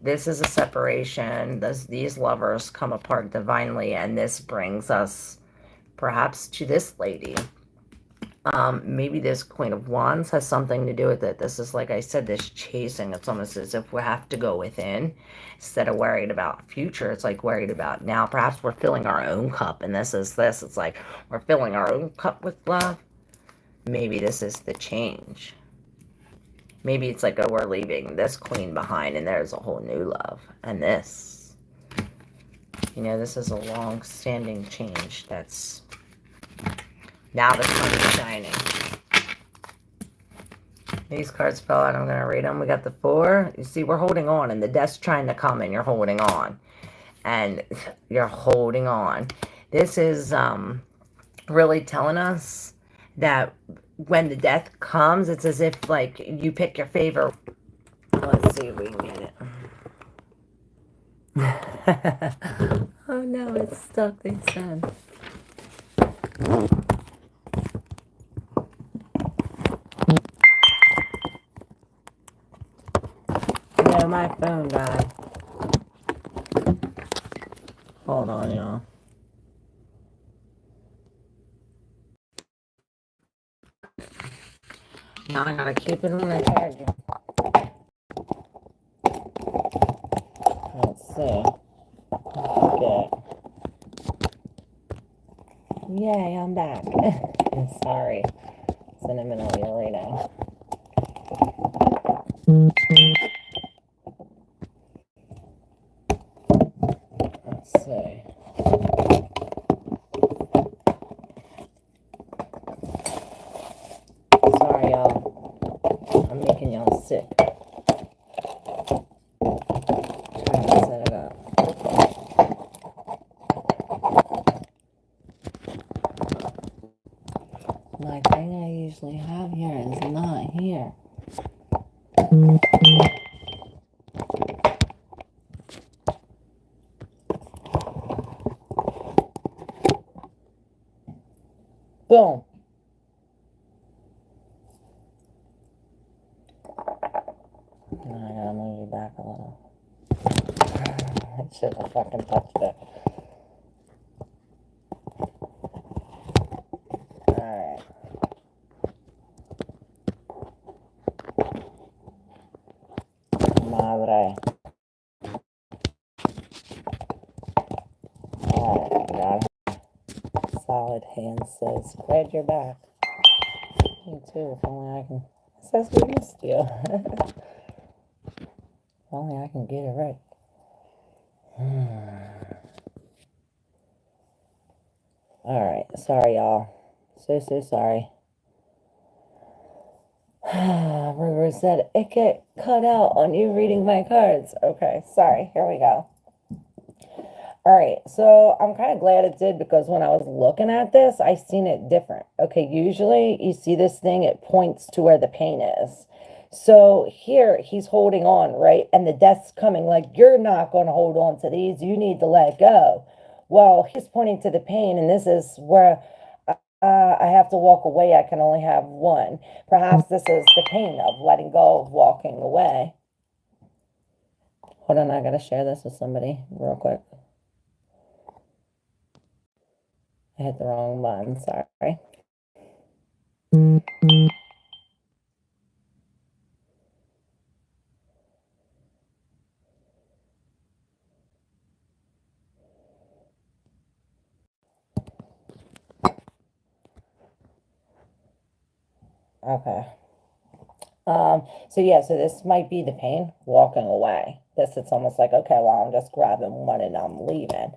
This is a separation. These lovers come apart divinely, and this brings us perhaps to this lady. Maybe this Queen of Wands has something to do with it. This is, like I said, this chasing. It's almost as if we have to go within instead of worried about future. It's like worried about now. Perhaps we're filling our own cup, and this is this. It's like we're filling our own cup with love. Maybe this is the change. Maybe it's like, oh, we're leaving this queen behind and there's a whole new love. And this, you know, this is a long-standing change that's, now the sun is shining. These cards fell out. I'm going to read them. We got the 4. You see, we're holding on, and the death's trying to come, and you're holding on. And you're holding on. This is really telling us that when the death comes, it's as if, like, you pick your favorite. Let's see if we can get it. Oh, no, it's stuck, they said. No, my phone died. Hold on, y'all. Now I gotta keep it on the charger. Let's see. Okay. Yay, I'm back. Sorry. It's in the middle of your reading. Let's see. Sorry, y'all. I'm making y'all sick. Trying to set it up. My thing I usually have here is not here. Boom. Now I gotta move you back a little. I should have fucking touched it. Alright. Madre. Alright, got it. Solid hand says, glad you're back. Me too, if only I can. It says we missed you. If only I can get it right. Alright, sorry y'all. So sorry. River said, it get cut out on you reading my cards. Okay, sorry, here we go. Alright, so I'm kind of glad it did, because when I was looking at this, I seen it different. Okay, usually you see this thing, it points to where the pain is. So here he's holding on, right? And the death's coming, like, you're not going to hold on to these. You need to let go. Well, he's pointing to the pain, and this is where I have to walk away. I can only have one. Perhaps this is the pain of letting go, of walking away. Hold on, I got to share this with somebody real quick. I hit the wrong button, sorry. Okay. So yeah, so this might be the pain walking away. It's almost like, okay, well, I'm just grabbing one and I'm leaving.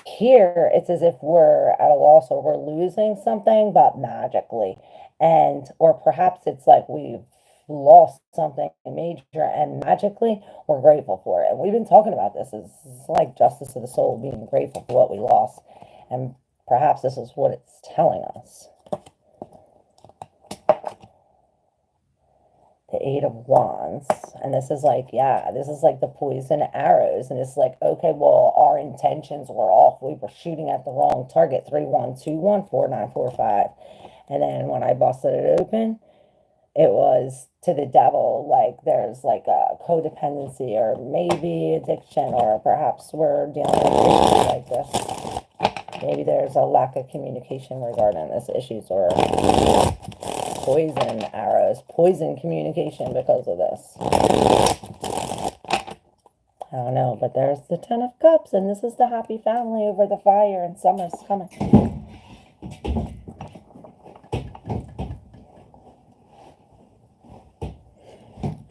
Here, it's as if we're at a loss or we're losing something, but magically. Or perhaps it's like we've lost something major and magically we're grateful for it. And we've been talking about this. It's like justice of the soul, being grateful for what we lost. And perhaps this is what it's telling us. The 8 of Wands, and this is like, yeah, this is like the poison arrows, and it's like, okay, well, our intentions were off. We were shooting at the wrong target. 3 1 2 1 4 9 4 5, and then when I busted it open, it was to the devil. Like there's like a codependency, or maybe addiction, or perhaps we're dealing with issues like this. Maybe there's a lack of communication regarding this issues, or poison arrows, poison communication because of this. I don't know, but there's the 10 of Cups, and this is the happy family over the fire, and summer's coming.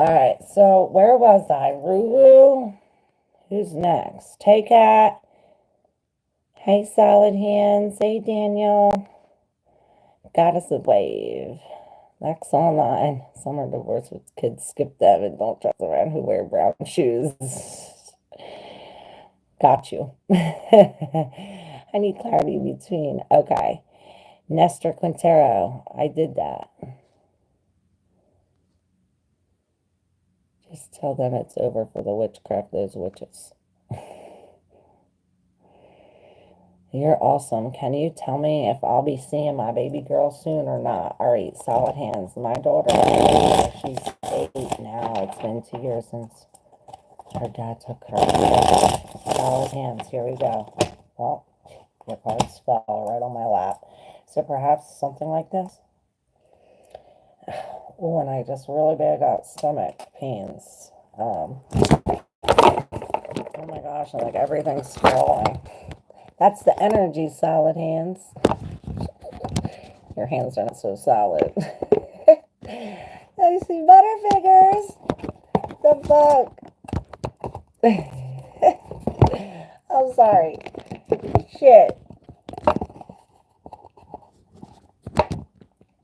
right, so where was I? Ruru? Who's next? Tay Cat. Hey, Salad Hands. Hey, Daniel. Goddess of Wave. Next online. Summer divorce with kids. Skip them and don't dress around who wear brown shoes. Got you. I need clarity between. Okay. Nestor Quintero. I did that. Just tell them it's over for the witchcraft, those witches. You're awesome. Can you tell me if I'll be seeing my baby girl soon or not? All right, Solid Hands. My daughter, she's 8 now. It's been 2 years since her dad took her. Solid Hands. Here we go. Well, your cards fell right on my lap. So perhaps something like this. Oh, and I just really bad got stomach pains. Oh my gosh, and like everything's falling. That's the energy, Solid Hands. Your hands aren't so solid. I see butterfingers. The fuck? I'm sorry. Shit.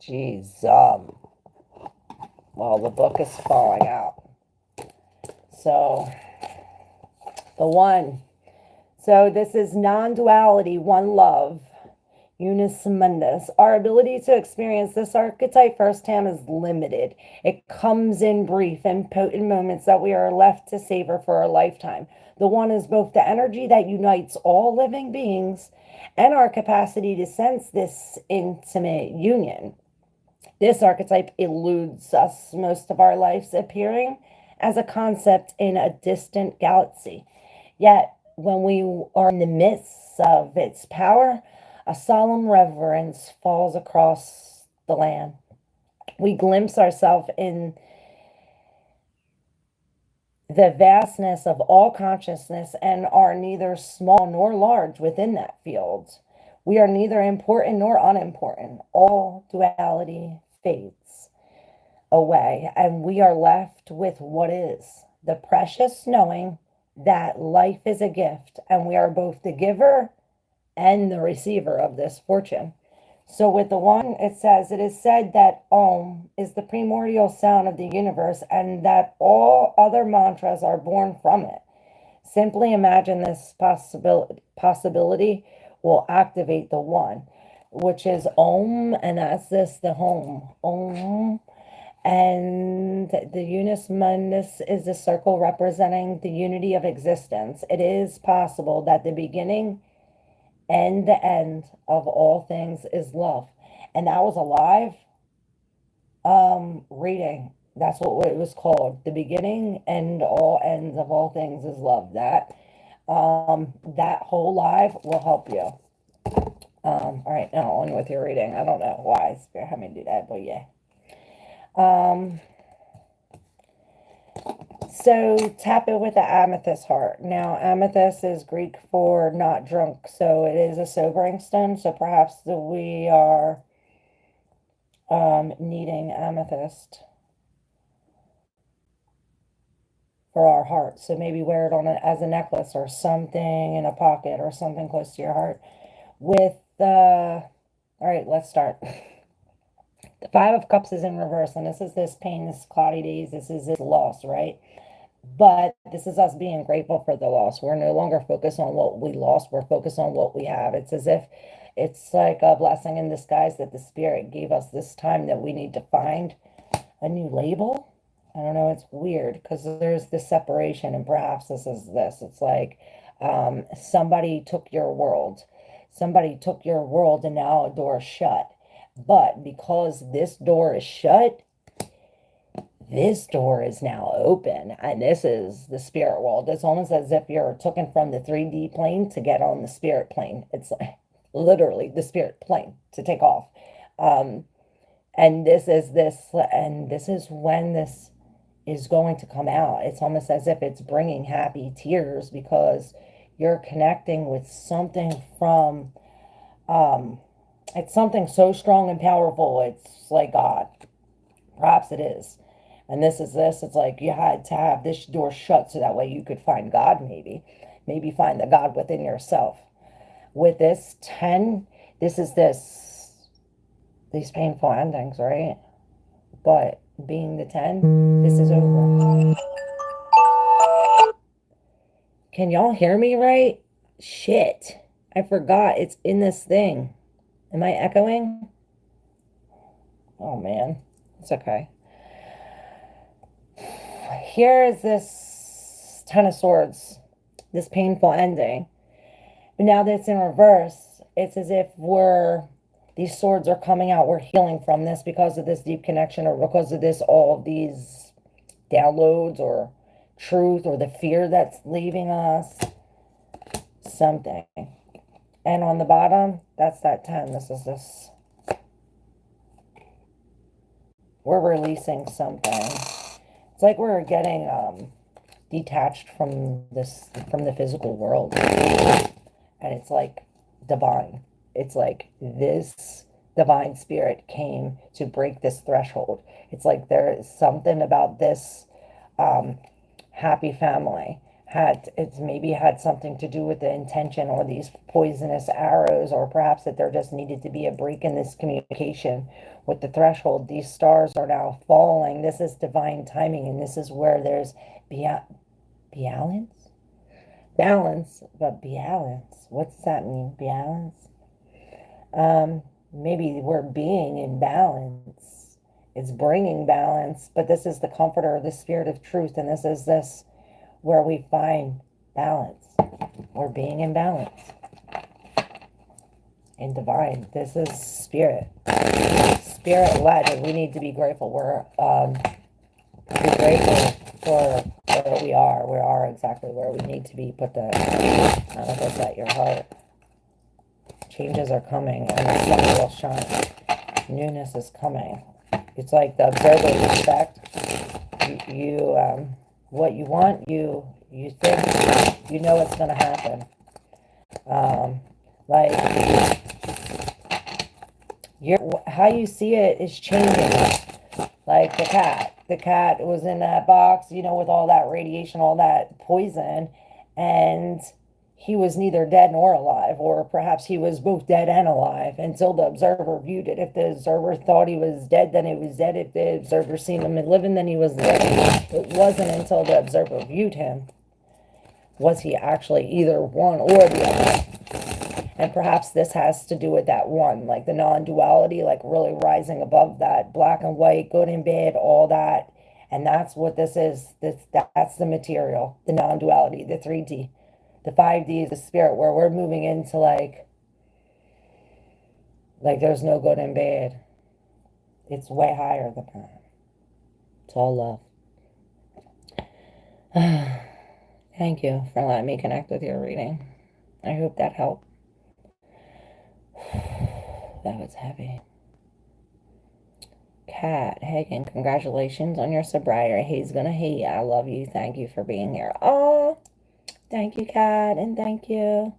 Jeez. Well, the book is falling out. So, the one. So this is non-duality, one love, unus mundus. Our ability to experience this archetype firsthand is limited. It comes in brief and potent moments that we are left to savor for a lifetime. The one is both the energy that unites all living beings and our capacity to sense this intimate union. This archetype eludes us most of our lives, appearing as a concept in a distant galaxy. Yet, when we are in the midst of its power, a solemn reverence falls across the land. We glimpse ourselves in the vastness of all consciousness and are neither small nor large within that field. We are neither important nor unimportant. All duality fades away, and we are left with what is the precious knowing that life is a gift, and we are both the giver and the receiver of this fortune. So with the one, it says, it is said that Om is the primordial sound of the universe and that all other mantras are born from it. Simply imagine this possibility will activate the one, which is Om, and that's this, the home. Om. And the unus mundus is a circle representing the unity of existence. It is possible that the beginning and the end of all things is love. And that was a live reading. That's what it was called. The beginning and all ends of all things is love. That whole live will help you. All right, now on with your reading. I don't know why Spirit had me do that, but yeah. So tap it with the amethyst heart. Now, amethyst is Greek for not drunk, so it is a sobering stone. So perhaps we are needing amethyst for our heart. So maybe wear it on as a necklace or something in a pocket or something close to your heart. With all right, let's start. The Five of Cups is in reverse, and this is this pain, this cloudy days, this is this loss, right? But this is us being grateful for the loss. We're no longer focused on what we lost. We're focused on what we have. It's as if it's like a blessing in disguise that the Spirit gave us this time that we need to find a new label. I don't know. It's weird because there's this separation, and perhaps this is this. It's like somebody took your world. Somebody took your world, and now a door is shut. But because this door is shut, this door is now open, and this is the spirit world. It's almost as if you're taken from the 3D plane to get on the spirit plane. It's like literally the spirit plane to take off. And this is when this is going to come out. It's almost as if it's bringing happy tears because you're connecting with something from, it's something so strong and powerful. It's like God. Perhaps it is. And this is this. It's like you had to have this door shut so that way you could find God, maybe. Maybe find the God within yourself. With this 10, this is these painful endings, right? But being the 10, this is over. Can y'all hear me right? Shit. I forgot it's in this thing. Am I echoing? Oh man. It's okay. Here is this 10 of Swords, this painful ending. But now that it's in reverse, it's as if these swords are coming out. We're healing from this because of this deep connection, or because of this, all of these downloads or truth, or the fear that's leaving us. Something. And on the bottom, that's that 10. This is this. We're releasing something. It's like we're getting detached from the physical world. And it's like divine. It's like this divine spirit came to break this threshold. It's like there is something about this happy family it's maybe had something to do with the intention, or these poisonous arrows, or perhaps that there just needed to be a break in this communication with the threshold. These stars are now falling. This is divine timing, and this is where there's balance. Balance, but balance. What does that mean? Balance. Maybe we're being in balance. It's bringing balance, but this is the comforter, the spirit of truth, and this is this where we find balance. We're being in balance. In divine. This is spirit. Spirit led, and we need to be grateful. We're be grateful for where we are. We are exactly where we need to be. Put the manifest at your heart. Changes are coming, and the sun will shine. Newness is coming. It's like the observer effect. What you want, you think, you know it's going to happen. Like, how you see it is changing. Like the cat was in that box, with all that radiation, all that poison, and he was neither dead nor alive, or perhaps he was both dead and alive until the observer viewed it. If the observer thought he was dead, then he was dead. If the observer seen him living, then he was living. It wasn't until the observer viewed him was he actually either one or the other. And perhaps this has to do with that one, like the non-duality, like really rising above that black and white, good and bad, all that. And that's what this is. That's the material, the non-duality, the 3D. The 5D is the spirit, where we're moving into like there's no good and bad. It's way higher than that. It's all love. Thank you for letting me connect with your reading. I hope that helped. That was heavy. Kat Hagen, congratulations on your sobriety. He's gonna hate you. I love you. Thank you for being here. Oh, thank you, Kat, and thank you.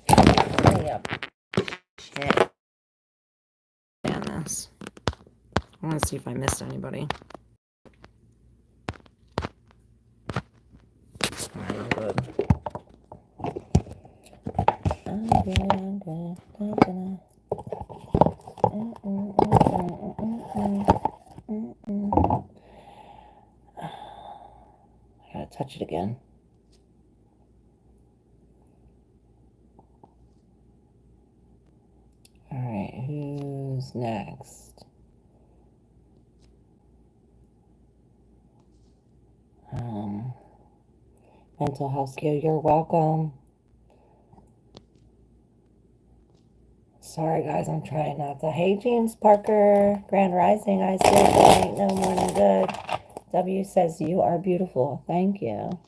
Hurry up. Shit. Damn this. I want to see if I missed anybody. I'm good. I gotta touch it again. All right, who's next? Mental health skill, you're welcome. Sorry, guys, I'm trying not to. Hey, James Parker, Grand Rising, I said ain't no morning good. W says, you are beautiful. Thank you.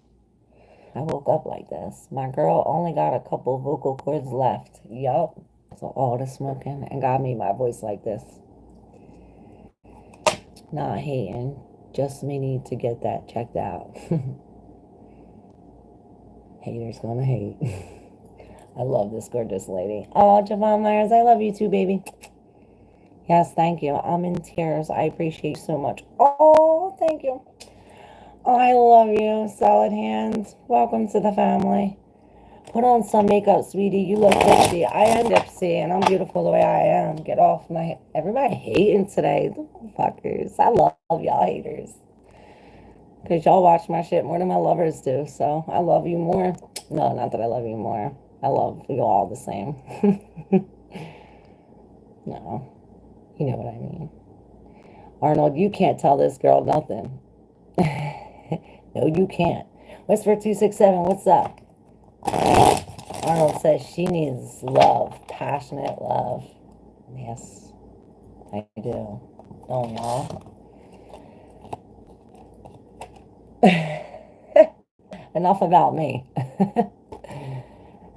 I woke up like this. My girl only got a couple vocal cords left. Yup. So all the smoking and got me my voice like this. Not hating. Just me need to get that checked out. Haters gonna hate. I love this gorgeous lady. Oh, Javon Myers, I love you too, baby. Yes, thank you. I'm in tears. I appreciate you so much. Oh, thank you. I love you, Solid Hands. Welcome to the family. Put on some makeup, sweetie. You look dipsy. I am dipsy, and I'm beautiful the way I am. Get off my... Everybody hating today. The fuckers. I love y'all haters. Because y'all watch my shit more than my lovers do. So I love you more. No, not that I love you more. I love you all the same. No. You know what I mean. Arnold, you can't tell this girl nothing. No, you can't. Whisper267, what's up? Arnold says she needs love, passionate love. Yes, I do. Don't y'all? Enough about me.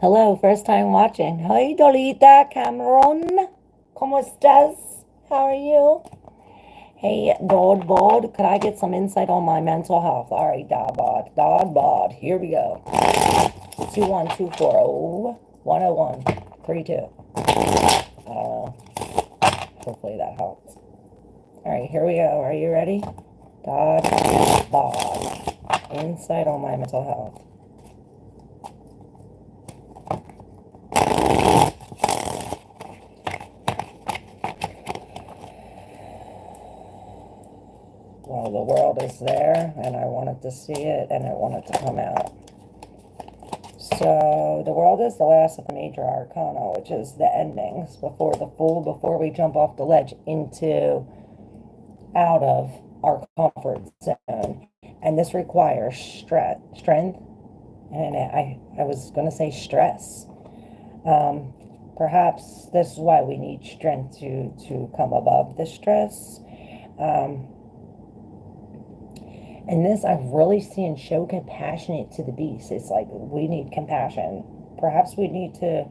Hello, first time watching. Hey, Dolita Cameron. ¿Cómo estás? How are you? Hey, Dod Bod, could I get some insight on my mental health? All right, Dod Bod, here we go. 21240-10132. Hopefully that helps. All right, here we go. Are you ready? Dod Bod, insight on my mental health. Well, the world is there, and I wanted to see it, and I wanted to come out. So, the world is the last of the major arcana, which is the endings, before the Fool, before we jump off the ledge out of our comfort zone. And this requires strength, and I was going to say stress. Perhaps this is why we need strength to come above the stress. And this I've really seen show compassionate to the beast. It's like we need compassion. Perhaps we need to,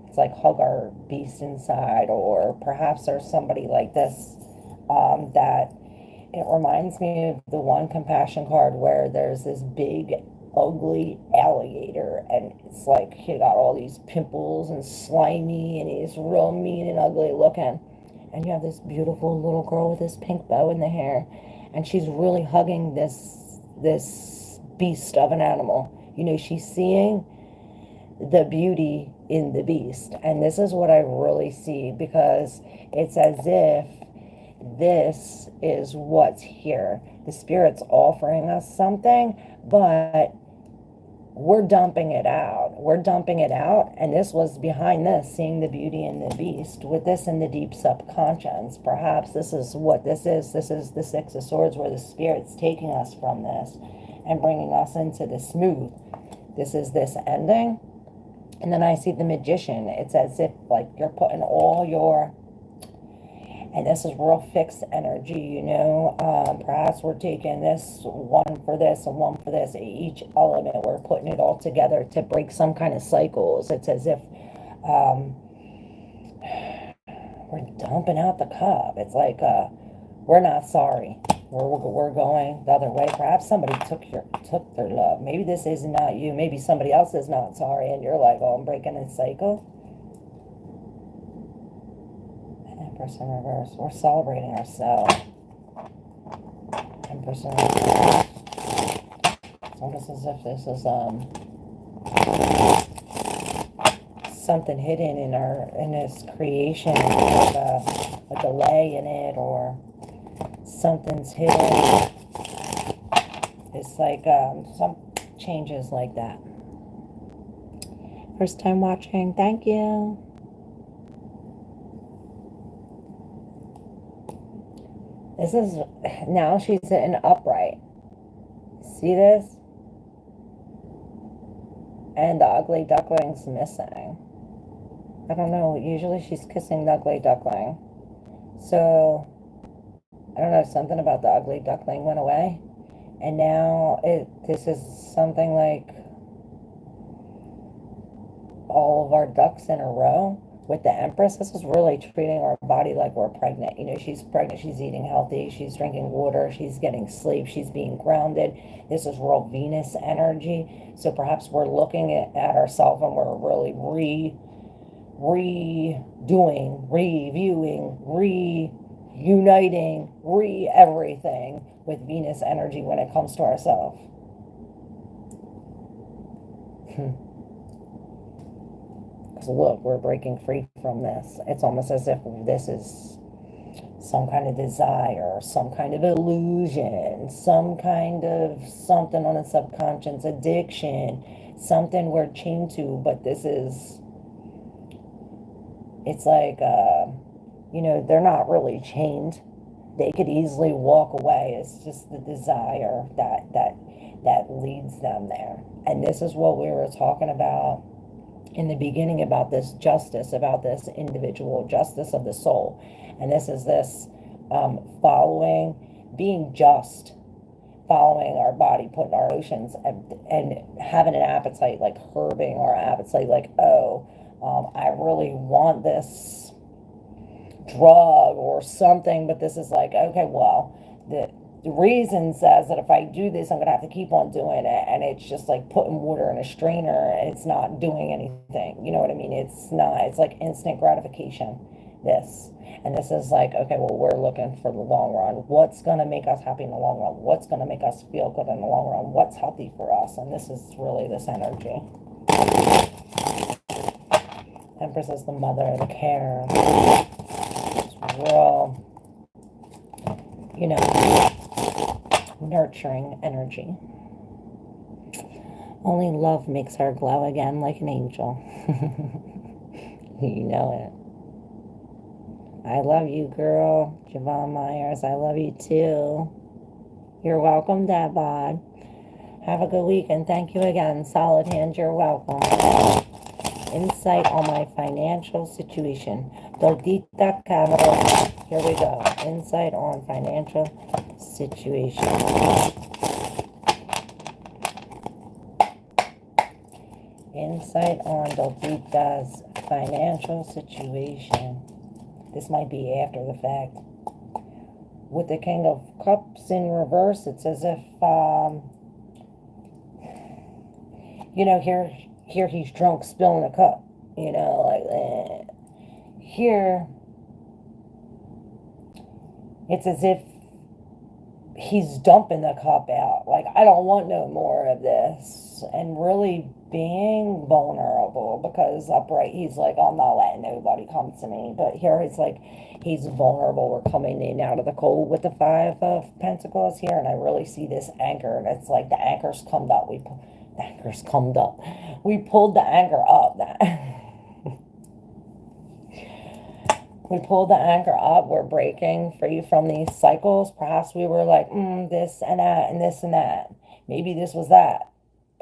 it's like hug our beast inside, or perhaps there's somebody like this that it reminds me of the one compassion card where there's this big, ugly alligator, and it's like he got all these pimples and slimy, and he's real mean and ugly looking. And you have this beautiful little girl with this pink bow in the hair. And she's really hugging this beast of an animal. You know, she's seeing the beauty in the beast. And this is what I really see, because it's as if this is what's here. The Spirit's offering us something, but we're dumping it out. We're dumping it out. And this was behind this, seeing the beauty in the beast, with this in the deep subconscious. Perhaps this is what this is. This is the Six of Swords, where the Spirit's taking us from this and bringing us into the smooth. This is this ending. And then I see the Magician. It's as if like you're putting all your... And this is real fixed energy, you know. Perhaps we're taking this one for this and one for this. Each element, we're putting it all together to break some kind of cycles. It's as if we're dumping out the cup. It's like we're not sorry. We're going the other way. Perhaps somebody took their love. Maybe this is not you. Maybe somebody else is not sorry, and you're like, oh, I'm breaking a cycle. Empress in reverse. We're celebrating ourselves. Empress in reverse. It's almost as if this is something hidden in this creation, like a delay in it, or something's hidden. It's like some changes like that. First time watching, thank you. This is, now she's sitting upright. See this? And the ugly duckling's missing. I don't know, usually she's kissing the ugly duckling. So, I don't know, something about the ugly duckling went away. And now this is something like all of our ducks in a row. With the Empress, this is really treating our body like we're pregnant. You know, she's pregnant, she's eating healthy, she's drinking water, she's getting sleep, she's being grounded. This is real Venus energy. So perhaps we're looking at ourselves and we're really redoing, reviewing, uniting, everything with Venus energy when it comes to ourselves. Because look, we're breaking free from this. It's almost as if this is some kind of desire, some kind of illusion, some kind of something on a subconscious, addiction, something we're chained to. But this is, it's like, you know, they're not really chained. They could easily walk away. It's just the desire that leads them there. And this is what we were talking about in the beginning, about this justice, about this individual justice of the soul. And this is this following, being just, following our body, putting our emotions, and having an appetite, like curbing our appetite, like, oh, I really want this drug or something, but this is like, okay, well, the reason says that if I do this, I'm going to have to keep on doing it. And it's just like putting water in a strainer. It's not doing anything. You know what I mean? It's not, it's like instant gratification, this. And this is like, okay, well, we're looking for the long run. What's going to make us happy in the long run? What's going to make us feel good in the long run? What's healthy for us? And this is really this energy. Empress is the mother, the care. It's real, you know, nurturing energy. Only love makes her glow again like an angel. You know it. I love you, girl. Javon Myers, I love you too. You're welcome, Dad Bod. Have a good week, and thank you again. Solid Hand, you're welcome. Insight on my financial situation. Dordita Camera. Here we go. Insight on financial situation. Insight on Dordita's financial situation. This might be after the fact. With the King of Cups in reverse, it's as if, you know, here he's drunk, spilling a cup. You know, like, here, it's as if he's dumping the cup out. Like, I don't want no more of this. And really being vulnerable, because upright, he's like, I'm not letting nobody come to me. But here it's like, he's vulnerable. We're coming in out of the cold with the Five of Pentacles here. And I really see this anchor. And it's like the anchor's come up. The anchor's come up. We pulled the anchor up. We pulled the anchor up. We're breaking free from these cycles. Perhaps we were like, this and that and this and that. Maybe this was that.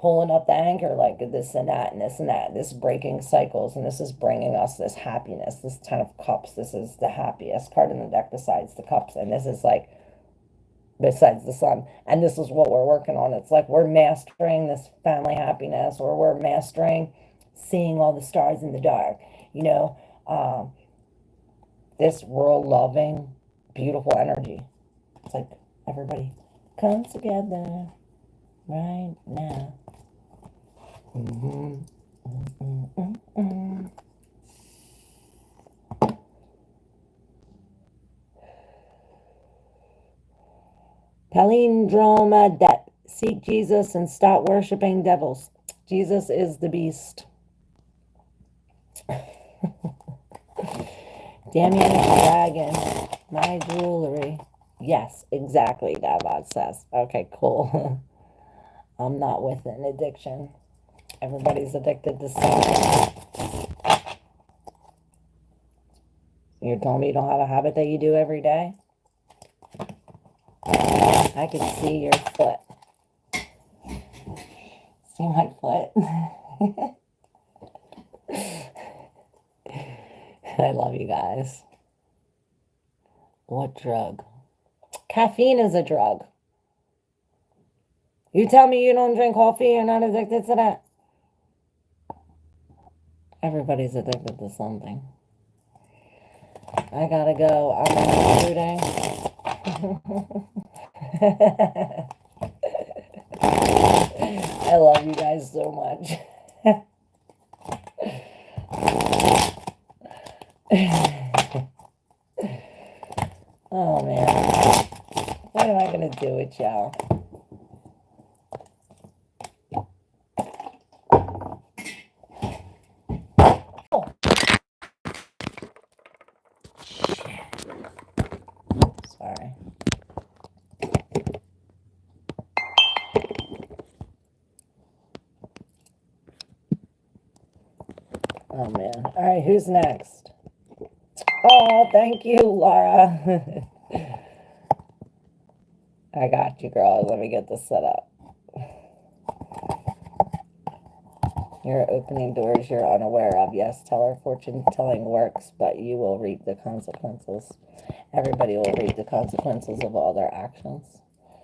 Pulling up the anchor like this and that and this and that. This breaking cycles. And this is bringing us this happiness. This Ten of Cups. This is the happiest card in the deck besides the Cups. And this is like, besides the Sun. And this is what we're working on. It's like we're mastering this family happiness, or we're mastering seeing all the stars in the dark. You know, this world-loving, beautiful energy. It's like everybody come together right now. Palindrome debt. Seek Jesus and stop worshiping devils. Jesus is the beast. Damien Dragon. My jewelry. Yes, exactly, Davad says. Okay, cool. I'm not with an addiction. Everybody's addicted to something. You're telling me you don't have a habit that you do every day? I can see your foot. See my foot? I love you guys. What drug? Caffeine is a drug. You tell me you don't drink coffee, you're not addicted to that? Everybody's addicted to something. I gotta go. I'm not shooting. I love you guys so much. Oh, man. What am I going to do with y'all? Oh. Shit. Sorry. Oh, man. All right, who's next? Oh, thank you, Laura. I got you, girl. Let me get this set up. You're opening doors you're unaware of. Yes, teller fortune telling works, but you will reap the consequences. Everybody will reap the consequences of all their actions.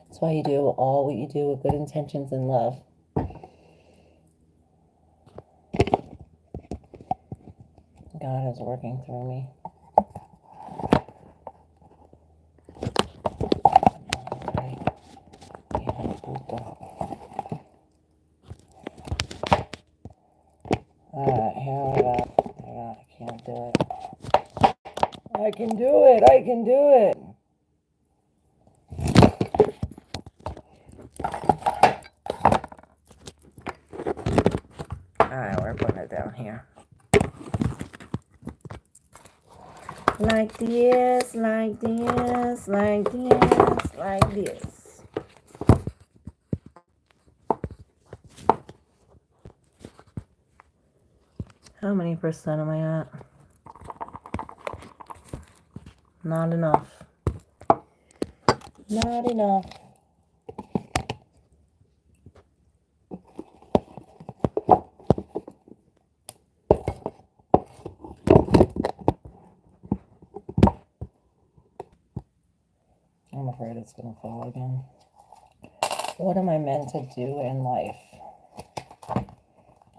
That's why you do all what you do with good intentions and love. God is working through me. Alright, here we go. I can't do it. I can do it. I can do it. Alright, we're putting it down here. Like this, like this, like this, like this. How many percent am I at? Not enough. Not enough. I'm afraid it's going to fall again. What am I meant to do in life?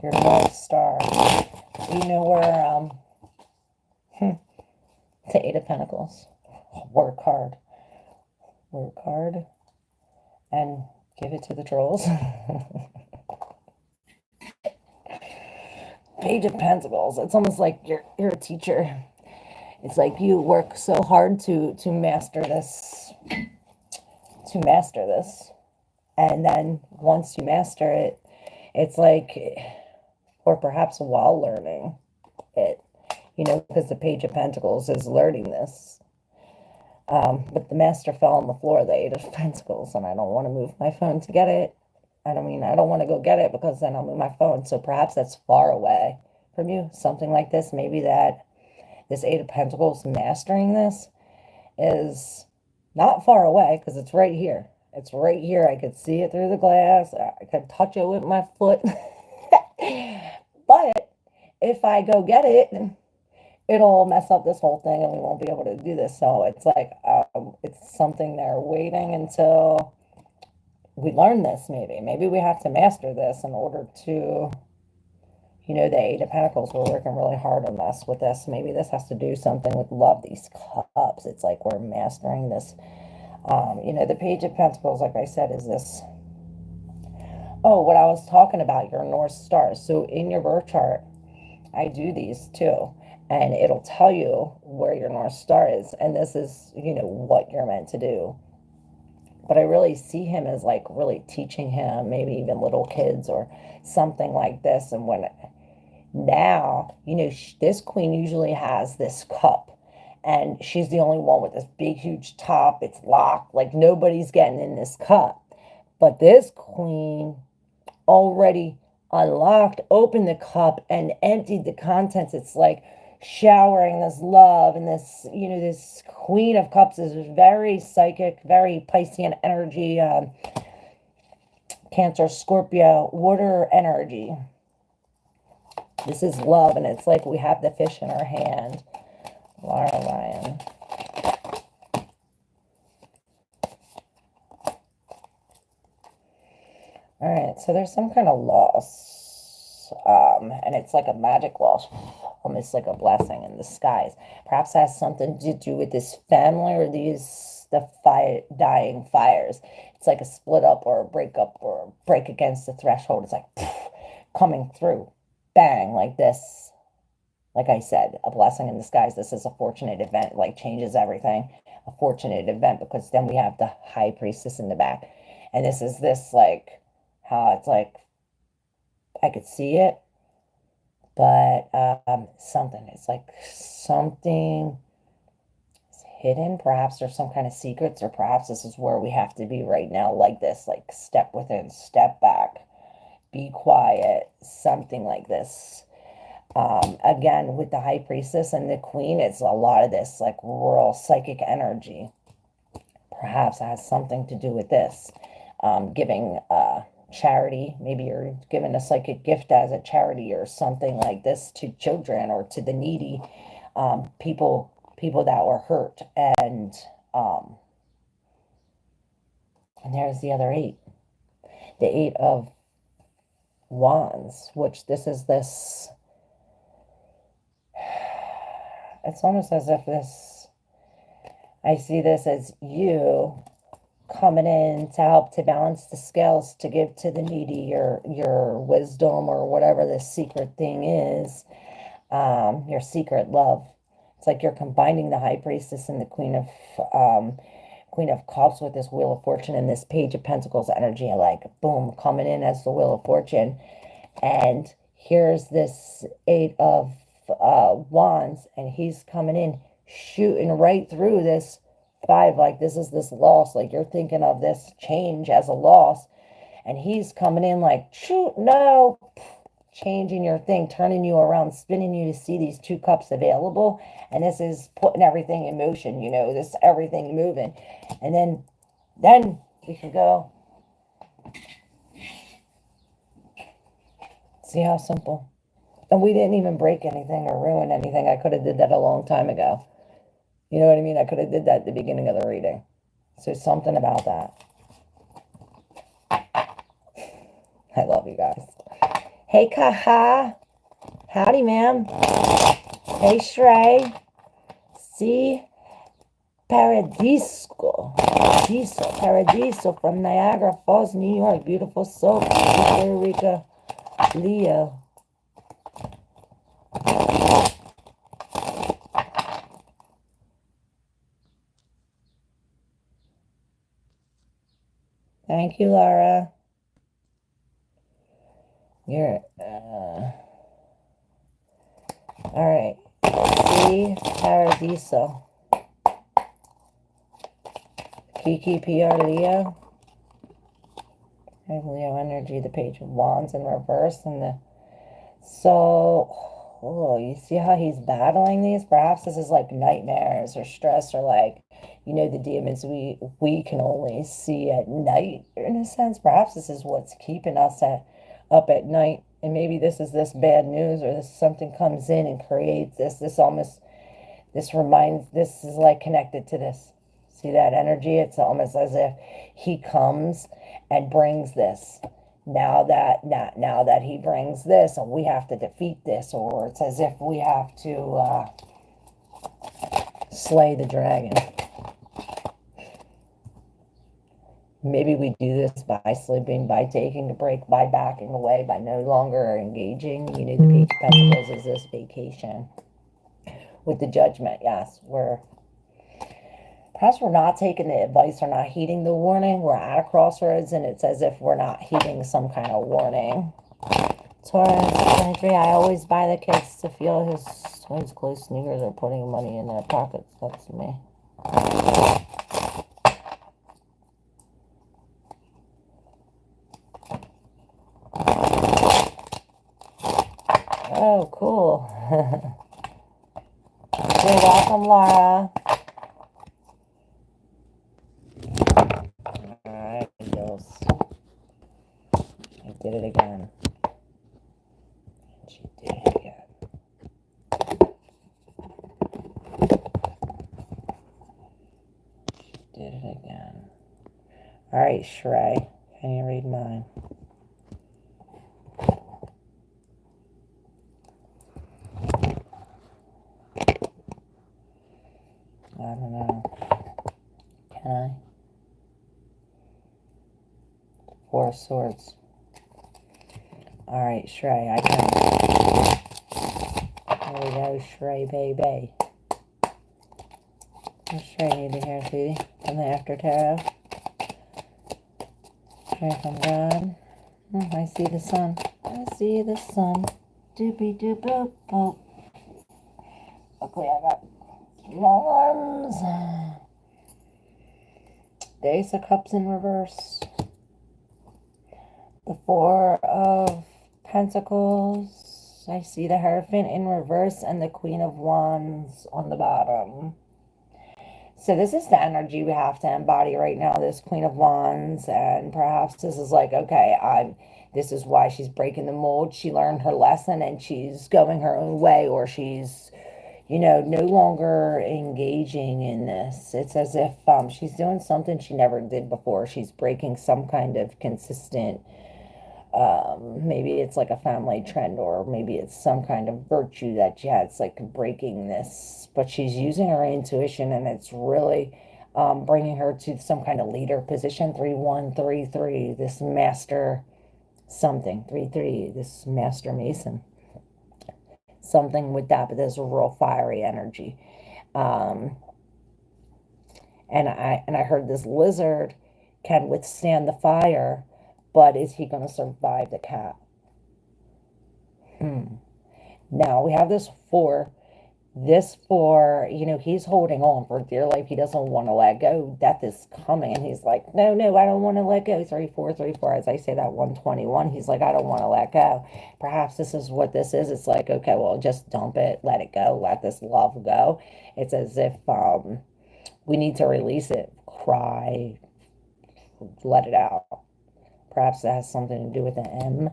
Your North Star. You know where, the Eight of Pentacles. Work hard. Work hard. And give it to the trolls. Page of Pentacles. It's almost like you're a teacher. It's like you work so hard to master this. To master this. And then once you master it, it's like, or perhaps while learning it, you know, because the Page of Pentacles is learning this. But the master fell on the floor, the Eight of Pentacles, and I don't want to move my phone to get it. I don't want to go get it because then I'll move my phone. So perhaps that's far away from you. Something like this. Maybe that this Eight of Pentacles mastering this is not far away because it's right here. It's right here. I could see it through the glass. I could touch it with my foot. But if I go get it, it'll mess up this whole thing and we won't be able to do this. So it's like, it's something they're waiting until we learn this, maybe. Maybe we have to master this in order to, you know, the Eight of Pentacles, we're working really hard on this with this. Maybe this has to do something with love, these cups. It's like we're mastering this. You know, the Page of Pentacles, like I said, is this. Oh, what I was talking about, your North Star. So in your birth chart, I do these too. And it'll tell you where your North Star is. And this is, you know, what you're meant to do. But I really see him as like really teaching him, maybe even little kids or something like this. And when now, you know, this queen usually has this cup. And she's the only one with this big, huge top. It's locked. Like nobody's getting in this cup. But this queen already unlocked, opened the cup, and emptied the contents. It's like showering this love. And this, you know, this Queen of Cups is very psychic, very Piscean energy, Cancer, Scorpio, water energy. This is love. And it's like we have the fish in our hand. Laura Ryan. All right, so there's some kind of loss, and it's like a magic loss, almost like a blessing in disguise. Perhaps it has something to do with this family or dying fires. It's like a split up or a breakup or a break against the threshold. It's like coming through, bang, like this. Like I said, a blessing in disguise. This is a fortunate event, like changes everything. a fortunate event, because then we have the High Priestess in the back. And this is this, like, how it's like, I could see it, but something, it's like something is hidden. Perhaps there's some kind of secrets, or perhaps this is where we have to be right now, like this, like step within, step back, be quiet, something like this. Again, with the High Priestess and the Queen, it's a lot of this, like, rural psychic energy. Perhaps it has something to do with this. Giving charity. Maybe you're giving a psychic gift as a charity or something like this to children or to the needy, people that were hurt. And there's the other 8. The 8 of Wands, which this is this... It's almost as if this, I see this as you coming in to help to balance the scales, to give to the needy your wisdom, or whatever this secret thing is, your secret love. It's like you're combining the High Priestess and the Queen of Cups with this Wheel of Fortune and this Page of Pentacles energy, like, boom, coming in as the Wheel of Fortune. And here's this 8 of Wands, and he's coming in, shooting right through this 5, like this is this loss, like you're thinking of this change as a loss, and he's coming in like, shoot, no, changing your thing, turning you around, spinning you to see these 2 cups available. And this is putting everything in motion, you know, this everything moving. And then we can go. See how simple. And we didn't even break anything or ruin anything. I could have did that a long time ago. You know what I mean? I could have did that at the beginning of the reading. So something about that. I love you guys. Hey, Kaha. Howdy, ma'am. Hey, Shrey. See? Paradiso from Niagara Falls, New York. Beautiful soul. Puerto Rico. Leo. Thank you, Laura. You're, all right. See, Paradiso. Kiki PR Leo. And Leo energy, the Page of Wands in reverse, and the... So, oh, you see how he's battling these? Perhaps this is like nightmares or stress, or like, you know, the demons we can only see at night, in a sense. Perhaps this is what's keeping us up at night. And maybe this is this bad news, or this something comes in and creates this is like connected to this. See that energy? It's almost as if he comes and brings this. Now that he brings this, and we have to defeat this, or it's as if we have to slay the dragon. Maybe we do this by sleeping, by taking a break, by backing away, by no longer engaging. You know, the Page of Pentacles is this vacation. With the Judgment, yes, perhaps we're not taking the advice or not heeding the warning. We're at a crossroads, and it's as if we're not heeding some kind of warning. Taurus, 23, I always buy the kids to feel his close sneakers are putting money in their pockets. That's me. Oh, cool. You're welcome, Laura. Alright, girls. I did it again. She did it again. She did it again. Alright, Shrey. Can you read mine? I don't know. Can I? 4 of Swords. Alright, Shrey, I can. There we go, Shrey, baby. What should I need to hear, sweetie? From the after tarot. Straight from God. I see the sun. I see the sun. Doopy doop boop boop. Luckily I got long arms. The Ace of Cups in reverse. The Four of Pentacles. I see the Hierophant in reverse and the Queen of Wands on the bottom. So this is the energy we have to embody right now, this Queen of Wands. And perhaps this is like, okay, this is why she's breaking the mold. She learned her lesson and she's going her own way, or she's, you know, no longer engaging in this. It's as if she's doing something she never did before. She's breaking some kind of consistent, maybe it's like a family trend, or maybe it's some kind of virtue that she has. It's like breaking this, but she's using her intuition, and it's really bringing her to some kind of leader position. 3133, this master something. 33, this master mason. Something with that, but there's a real fiery energy. And I heard this lizard can withstand the fire, but is he going to survive the cat? Now we have this four. This four, you know, he's holding on for dear life. He doesn't want to let go. Death is coming, and he's like, no, I don't want to let go. 3434, as I say that, 121. He's like, I don't want to let go. Perhaps this is what this is. It's like, okay, well, just dump it, let it go, let this love go. It's as if we need to release it, cry, let it out. Perhaps that has something to do with the M.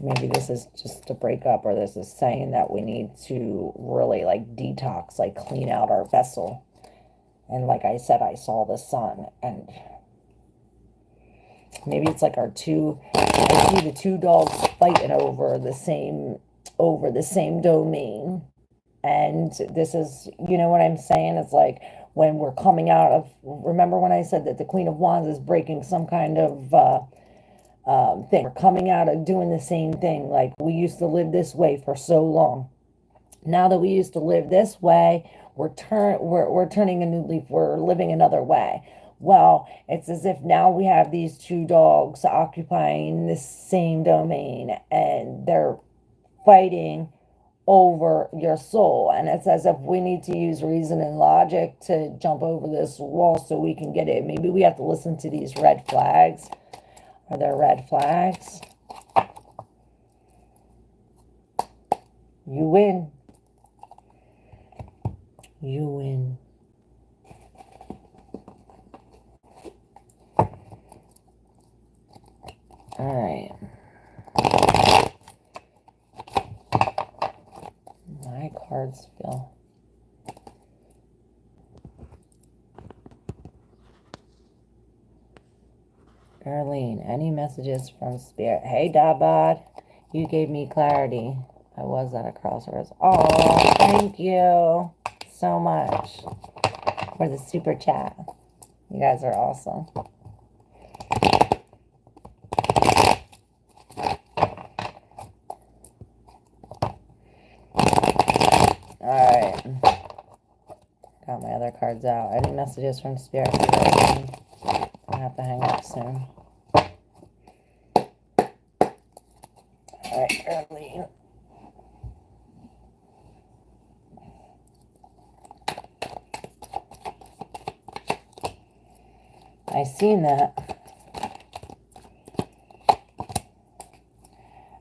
Maybe this is just a breakup, or this is saying that we need to really like detox, like clean out our vessel. And like I said, I saw the sun, and maybe it's like I see the two dogs fighting over the same domain. And this is, you know what I'm saying? It's like when we're coming out of, remember when I said that the Queen of Wands is breaking some kind of thing. We're coming out of doing the same thing. Like, we used to live this way for so long. Now that we used to live this way, we're turning a new leaf. We're living another way. Well, it's as if now we have these two dogs occupying this same domain, and they're fighting over your soul. And it's as if we need to use reason and logic to jump over this wall so we can get it. Maybe we have to listen to these red flags. Are there red flags? You win. You win. All right. My cards feel. Arlene, any messages from Spirit? Hey, Dabad, you gave me clarity. I was at a crossroads. Oh, thank you so much for the super chat. You guys are awesome. Alright. Got my other cards out. Any messages from Spirit? I have to hang up soon. Alright, Arlene. I seen that.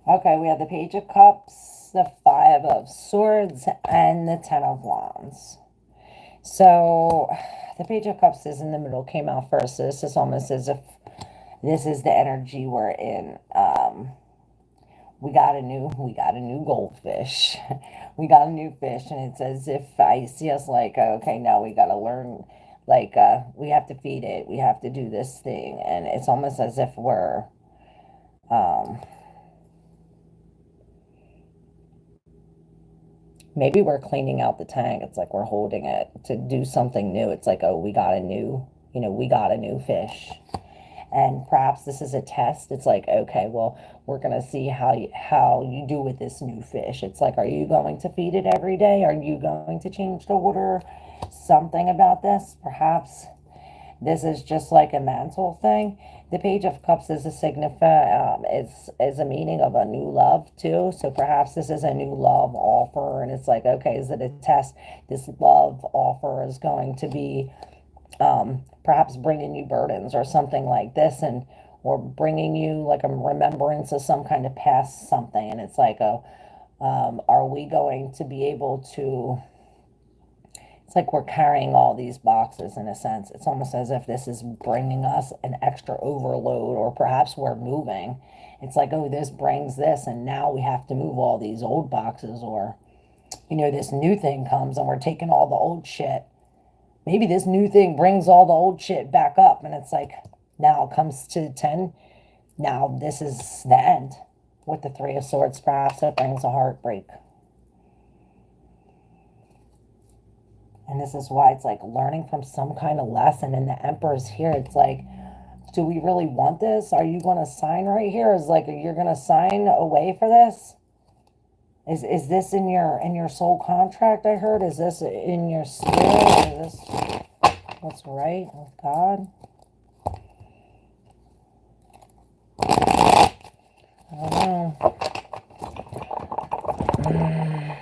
Okay, we have the Page of Cups, the Five of Swords, and the Ten of Wands. So, the Page of Cups is in the middle, came out first. So this is almost as if this is the energy we're in. We got a new goldfish. We got a new fish, and it's as if I see us like, okay, now we got to learn, like, we have to feed it. We have to do this thing. And it's almost as if we're, maybe we're cleaning out the tank. It's like we're holding it to do something new. It's like, oh, we got a new fish. And perhaps this is a test. It's like, okay, well, we're going to see how you do with this new fish. It's like, are you going to feed it every day? Are you going to change the water? Something about this. Perhaps this is just like a mental thing. The Page of Cups is a is a meaning of a new love too. So perhaps this is a new love offer, and it's like, okay, is it a test? This love offer is going to be perhaps bringing you burdens or something like this, and or bringing you like a remembrance of some kind of past something. And it's like, are we going to be able to? It's like we're carrying all these boxes in a sense. It's almost as if this is bringing us an extra overload, or perhaps we're moving. It's like, oh, this brings this, and now we have to move all these old boxes, or, this new thing comes and we're taking all the old shit. Maybe this new thing brings all the old shit back up, and it's like, now it comes to 10. Now this is the end. With the Three of Swords, perhaps it brings a heartbreak. And this is why it's like learning from some kind of lesson. And the Emperor's here. It's like, do we really want this? Are you going to sign right here? Is like, you're going to sign away for this? Is this in your soul contract, I heard? Is this in your spirit? Is this what's right with God? I don't know. Man,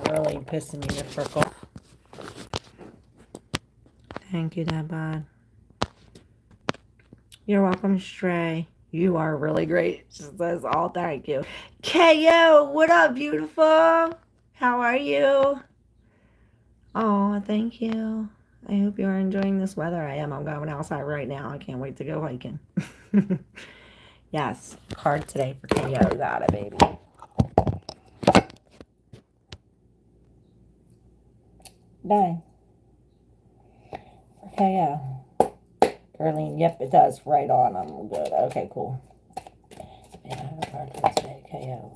really pissing me the frick off. Thank you, Dad. You're welcome, Stray. You are really great. She says, oh, thank you. KO, what up, beautiful? How are you? Oh, thank you. I hope you're enjoying this weather. I am. I'm going outside right now. I can't wait to go hiking. Yes, card today for KO. Got it, baby. Bang. For KO. Gerline, yep, it does. Right on. I'm good. Okay, cool. I have a card for today. KO.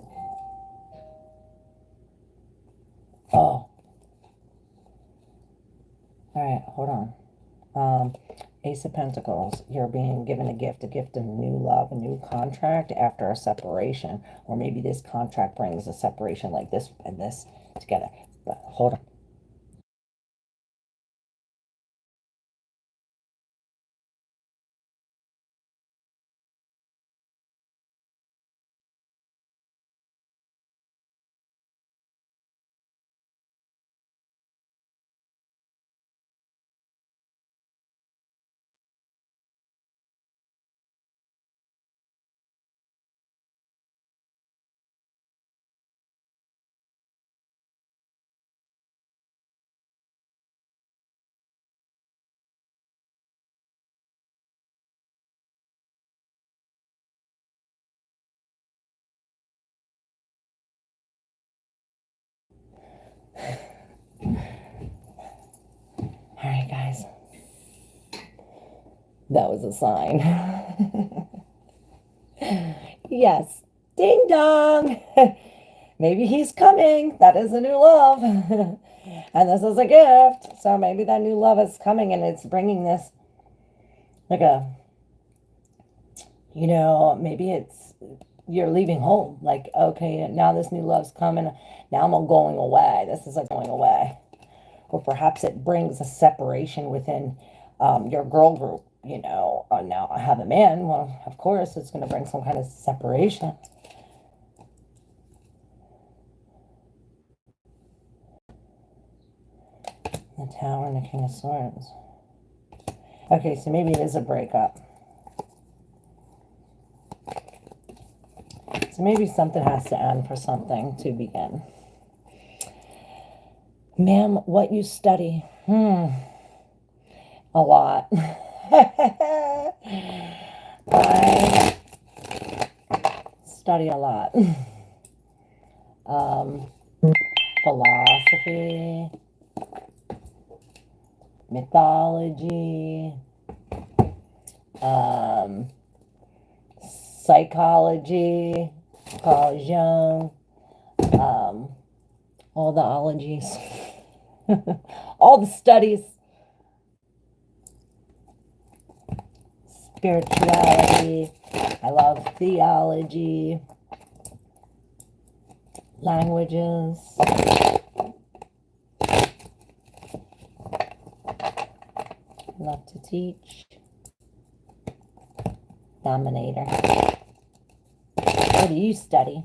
Oh. Alright, hold on. Ace of Pentacles. You're being given a gift of new love, a new contract after a separation. Or maybe this contract brings a separation like this and this together. But hold on. Alright, guys. That was a sign. Yes. Ding dong. Maybe he's coming. That is a new love. And this is a gift. So maybe that new love is coming, and it's bringing this like maybe it's you're leaving home. Like, okay, now this new love's coming. Now I'm going away. This is like going away. Or perhaps it brings a separation within your girl group. Now I have a man. Well, of course, it's going to bring some kind of separation. The Tower and the King of Swords. Okay, so maybe it is a breakup. So maybe something has to end for something to begin. Ma'am, what you study? A lot. I study a lot. Philosophy, mythology, psychology, Carl Jung, all the ologies, all the studies. spirituality. I love theology, languages. Love to teach. Dominator. What do you study?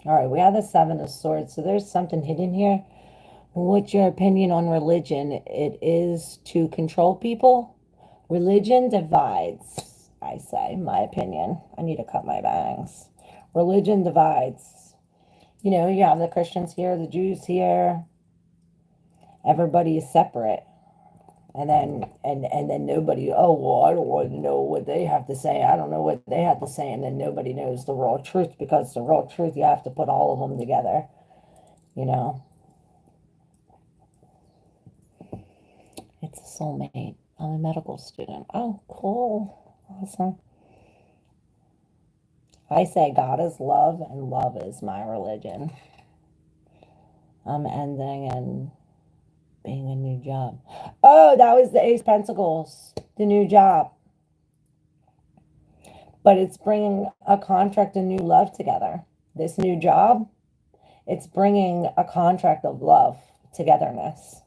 All right, we have the Seven of Swords, so there's something hidden here. What's your opinion on religion? It is to control people. Religion divides, I say, my opinion. I need to cut my bangs. Religion divides. You know, you have the Christians here, the Jews here. Everybody is separate. And then nobody, oh, well, I don't want to know what they have to say. I don't know what they have to say. And then nobody knows the raw truth, because the raw truth, you have to put all of them together, you know. It's a soulmate. I'm a medical student. Oh, cool. Awesome. I say God is love and love is my religion. I'm ending and being a new job. Oh, that was the Ace of Pentacles, the new job. But it's bringing a contract and new love together. This new job, it's bringing a contract of love, togetherness.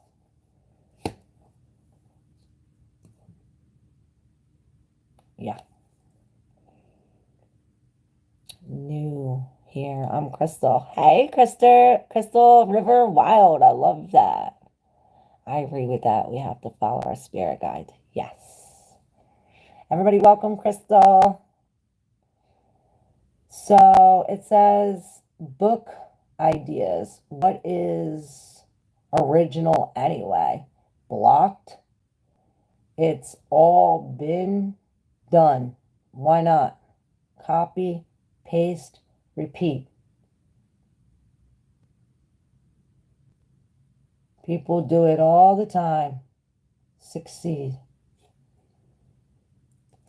Yeah. New here. I'm Crystal. Hey, Crystal River Wild. I love that. I agree with that. We have to follow our spirit guide. Yes. Everybody welcome Crystal. So it says book ideas. What is original anyway? Blocked. It's all been done. Why not? Copy, paste, repeat. People do it all the time. Succeed.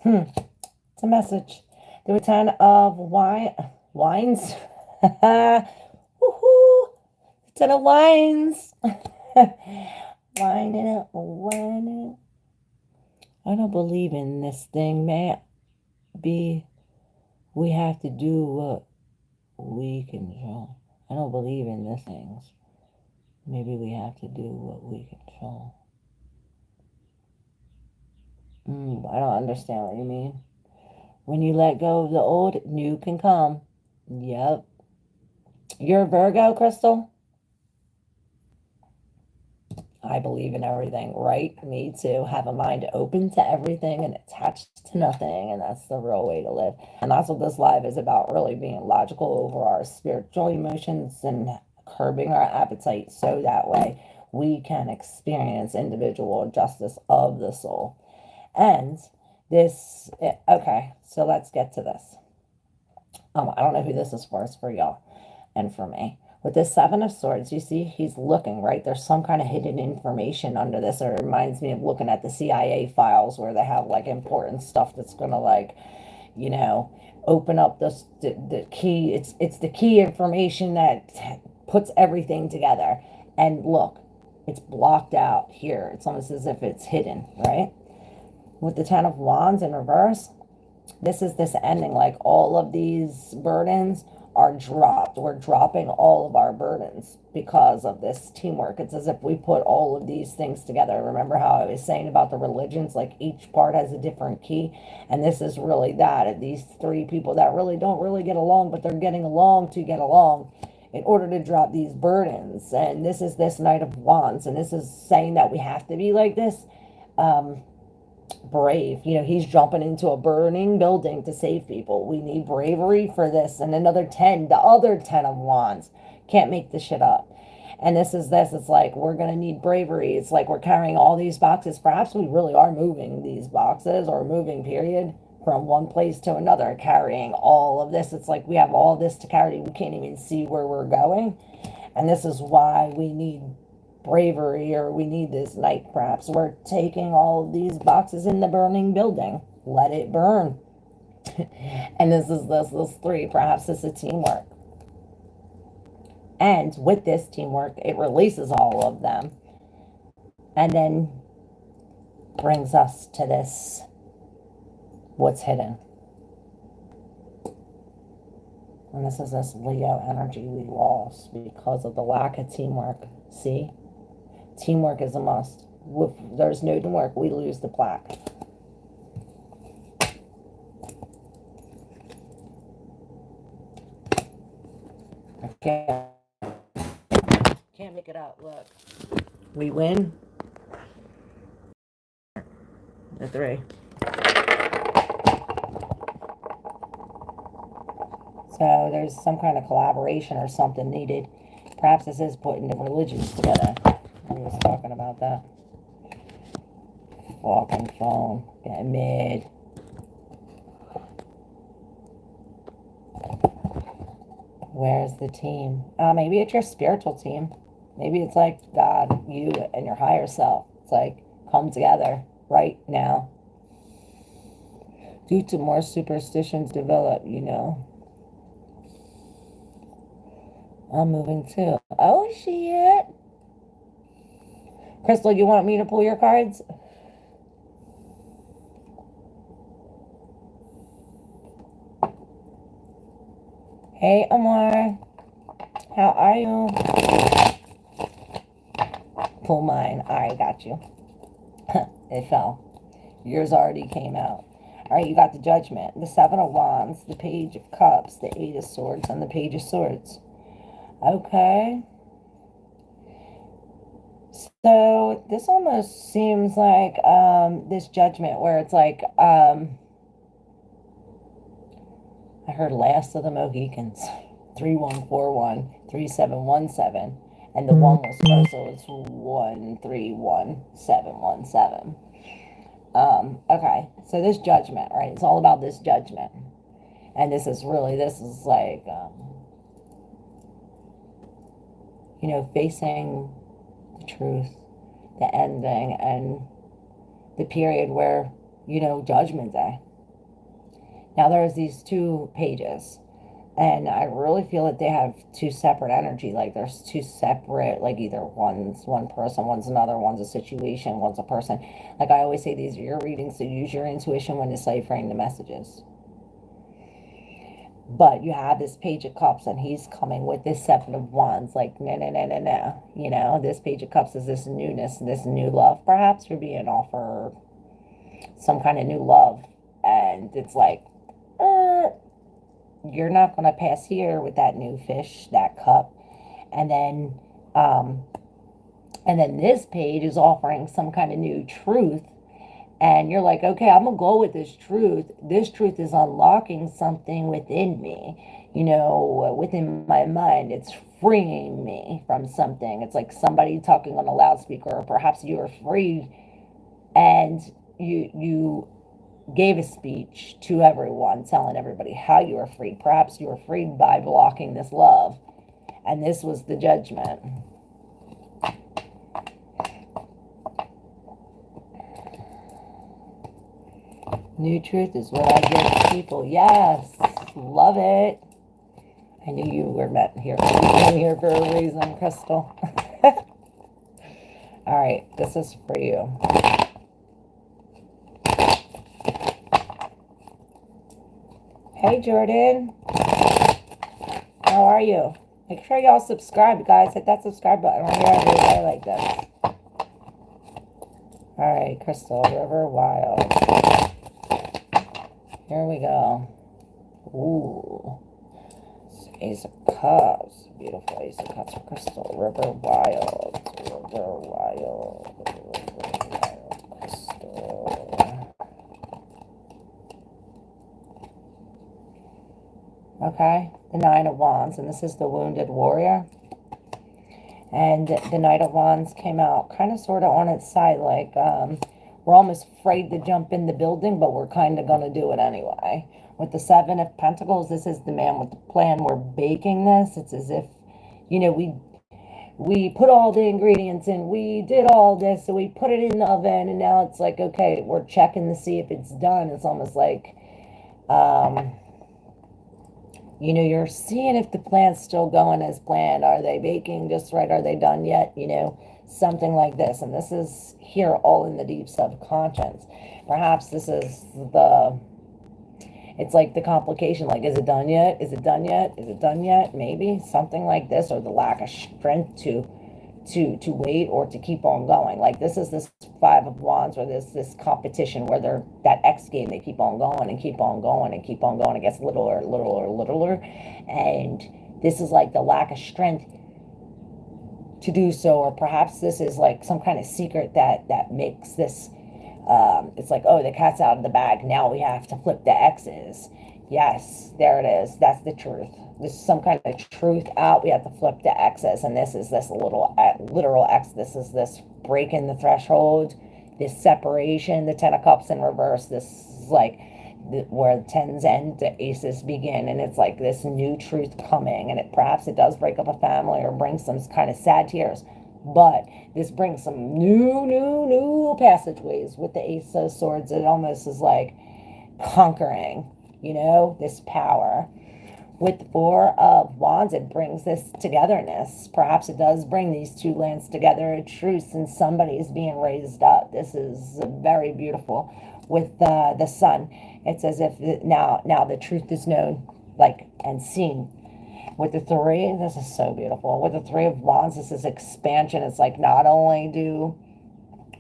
It's a message. The return of wines. Woohoo! Return of wines. Wine it up, wine it. I don't believe in this thing, man. We have to do what we control. I don't believe in these things. Maybe we have to do what we control. I don't understand what you mean. When you let go of the old, new can come. Yep. You're a Virgo, Crystal? I believe in everything, right? Me too. Have a mind open to everything and attached to nothing. And that's the real way to live. And that's what this live is about, really being logical over our spiritual emotions and curbing our appetite, so that way we can experience individual justice of the soul. And this, okay, so let's get to this. I don't know who this is for. It's for y'all and for me. With this Seven of Swords, you see he's looking, right? There's some kind of hidden information under this. Or it reminds me of looking at the CIA files where they have like important stuff that's going to, like, you know, open up the key. It's the key information that puts everything together. And look, it's blocked out here. It's almost as if it's hidden, right? With the Ten of Wands in reverse, this is this ending. Like, all of these burdens are dropped. We're dropping all of our burdens because of this teamwork. It's as if we put all of these things together. Remember how I was saying about the religions, like each part has a different key, and this is really that. And these three people that really don't really get along, but they're getting along to get along in order to drop these burdens. And this is this Knight of Wands, and this is saying that we have to be like this. Brave. You know, he's jumping into a burning building to save people. We need bravery for this. And another 10, the other 10 of Wands. Can't make this shit up. And this is this. It's like, we're going to need bravery. It's like we're carrying all these boxes. Perhaps we really are moving these boxes, or moving, period, from one place to another, carrying all of this. It's like we have all this to carry. We can't even see where we're going. And this is why we need bravery, or we need this night. Perhaps we're taking all of these boxes in the burning building. Let it burn. And this three. Perhaps it's a teamwork. And with this teamwork, it releases all of them. And then brings us to this, what's hidden. And this is this Leo energy we lost because of the lack of teamwork. See? Teamwork is a must. If there's no teamwork, we lose the plaque. Can't make it out. Look. We win. A 3. So there's some kind of collaboration or something needed. Perhaps this is putting the religions together. We was talking about that. Walking phone. Getting mid. Where's the team? Maybe it's your spiritual team. Maybe it's like God, you, and your higher self. It's like, come together right now. Due to more superstitions develop, you know. I'm moving too. Oh, shit. Crystal, you want me to pull your cards? Hey, Amar. How are you? Pull mine. All right, got you. It fell. Yours already came out. All right, you got the Judgment, the 7 of Wands, the Page of Cups, the 8 of Swords, and the Page of Swords. Okay. So this almost seems like this Judgment where it's like I heard Last of the Mohicans, 3141, 3717, and the 1 was first, so it's 131717. Okay, so this Judgment, right? It's all about this Judgment, and this is like you know, facing the truth, the ending, and the period where, you know, Judgment Day. Now there's these 2 pages, and I really feel that they have 2 separate energy. Like there's 2 separate, like either one's one person, one's another, one's a situation, one's a person. Like I always say, these are your readings, so use your intuition when deciphering the messages. But you have this Page of Cups, and he's coming with this 7 of Wands, like, no, no, no, no, no. You know, this Page of Cups is this newness, this new love. Perhaps you're being offered some kind of new love, and it's like, you're not going to pass here with that new fish, that cup. And then this page is offering some kind of new truth. And you're like, okay, I'm going to go with this truth. This truth is unlocking something within me, you know, within my mind. It's freeing me from something. It's like somebody talking on a loudspeaker, or perhaps you are free and you gave a speech to everyone, telling everybody how you are free. Perhaps you were freed by blocking this love. And this was the Judgment. New truth is what I give to people. Yes, love it. I knew you were meant here. You came here for a reason, Crystal. All right, this is for you. Hey, Jordan. How are you? Make sure y'all subscribe, guys. Hit that subscribe button right here every day like this. All right, Crystal, River Wild. Here we go. Ooh. Ace of Cups. Beautiful Ace of Cups for Crystal. River Wild. River Wild. River Wild. Crystal. Okay. The 9 of Wands. And this is the Wounded Warrior. And the Knight of Wands came out kind of sort of on its side. Like, we're almost afraid to jump in the building, but we're kind of going to do it anyway. With the 7 of Pentacles, this is the man with the plan. We're baking this. It's as if, you know, we put all the ingredients in. We did all this, so we put it in the oven, and now it's like, okay, we're checking to see if it's done. It's almost like, You know, you're seeing if the plant's still going as planned. Are they baking just right? Are they done yet? You know, something like this. And this is here all in the deep subconscious. Perhaps this is it's like the complication, like, is it done yet? Is it done yet? Is it done yet? Maybe something like this, or the lack of strength to wait or to keep on going. Like this Five of Wands, where there's this competition where they're that X game, they keep on going and keep on going and keep on going. It gets littler, and this is like the lack of strength to do so, or perhaps this is like some kind of secret that makes this. It's like, oh, the cat's out of the bag. Now we have to flip the X's. Yes, there it is. That's the truth. This is some kind of truth out. We have to flip the X's, and this is this little literal X. This is this breaking the threshold, this separation, the Ten of Cups in reverse. This is like where tens end, the aces begin, and it's like this new truth coming, and perhaps it does break up a family or bring some kind of sad tears, but this brings some new passageways with the Ace of Swords. It almost is like conquering, you know, this power. With the Four of Wands, it brings this togetherness. Perhaps it does bring these two lands together, a truce, and somebody is being raised up. This is very beautiful. With the Sun, it's as if now the truth is known, like, and seen. With the Three, this is so beautiful. With the Three of Wands, this is expansion. It's like not only do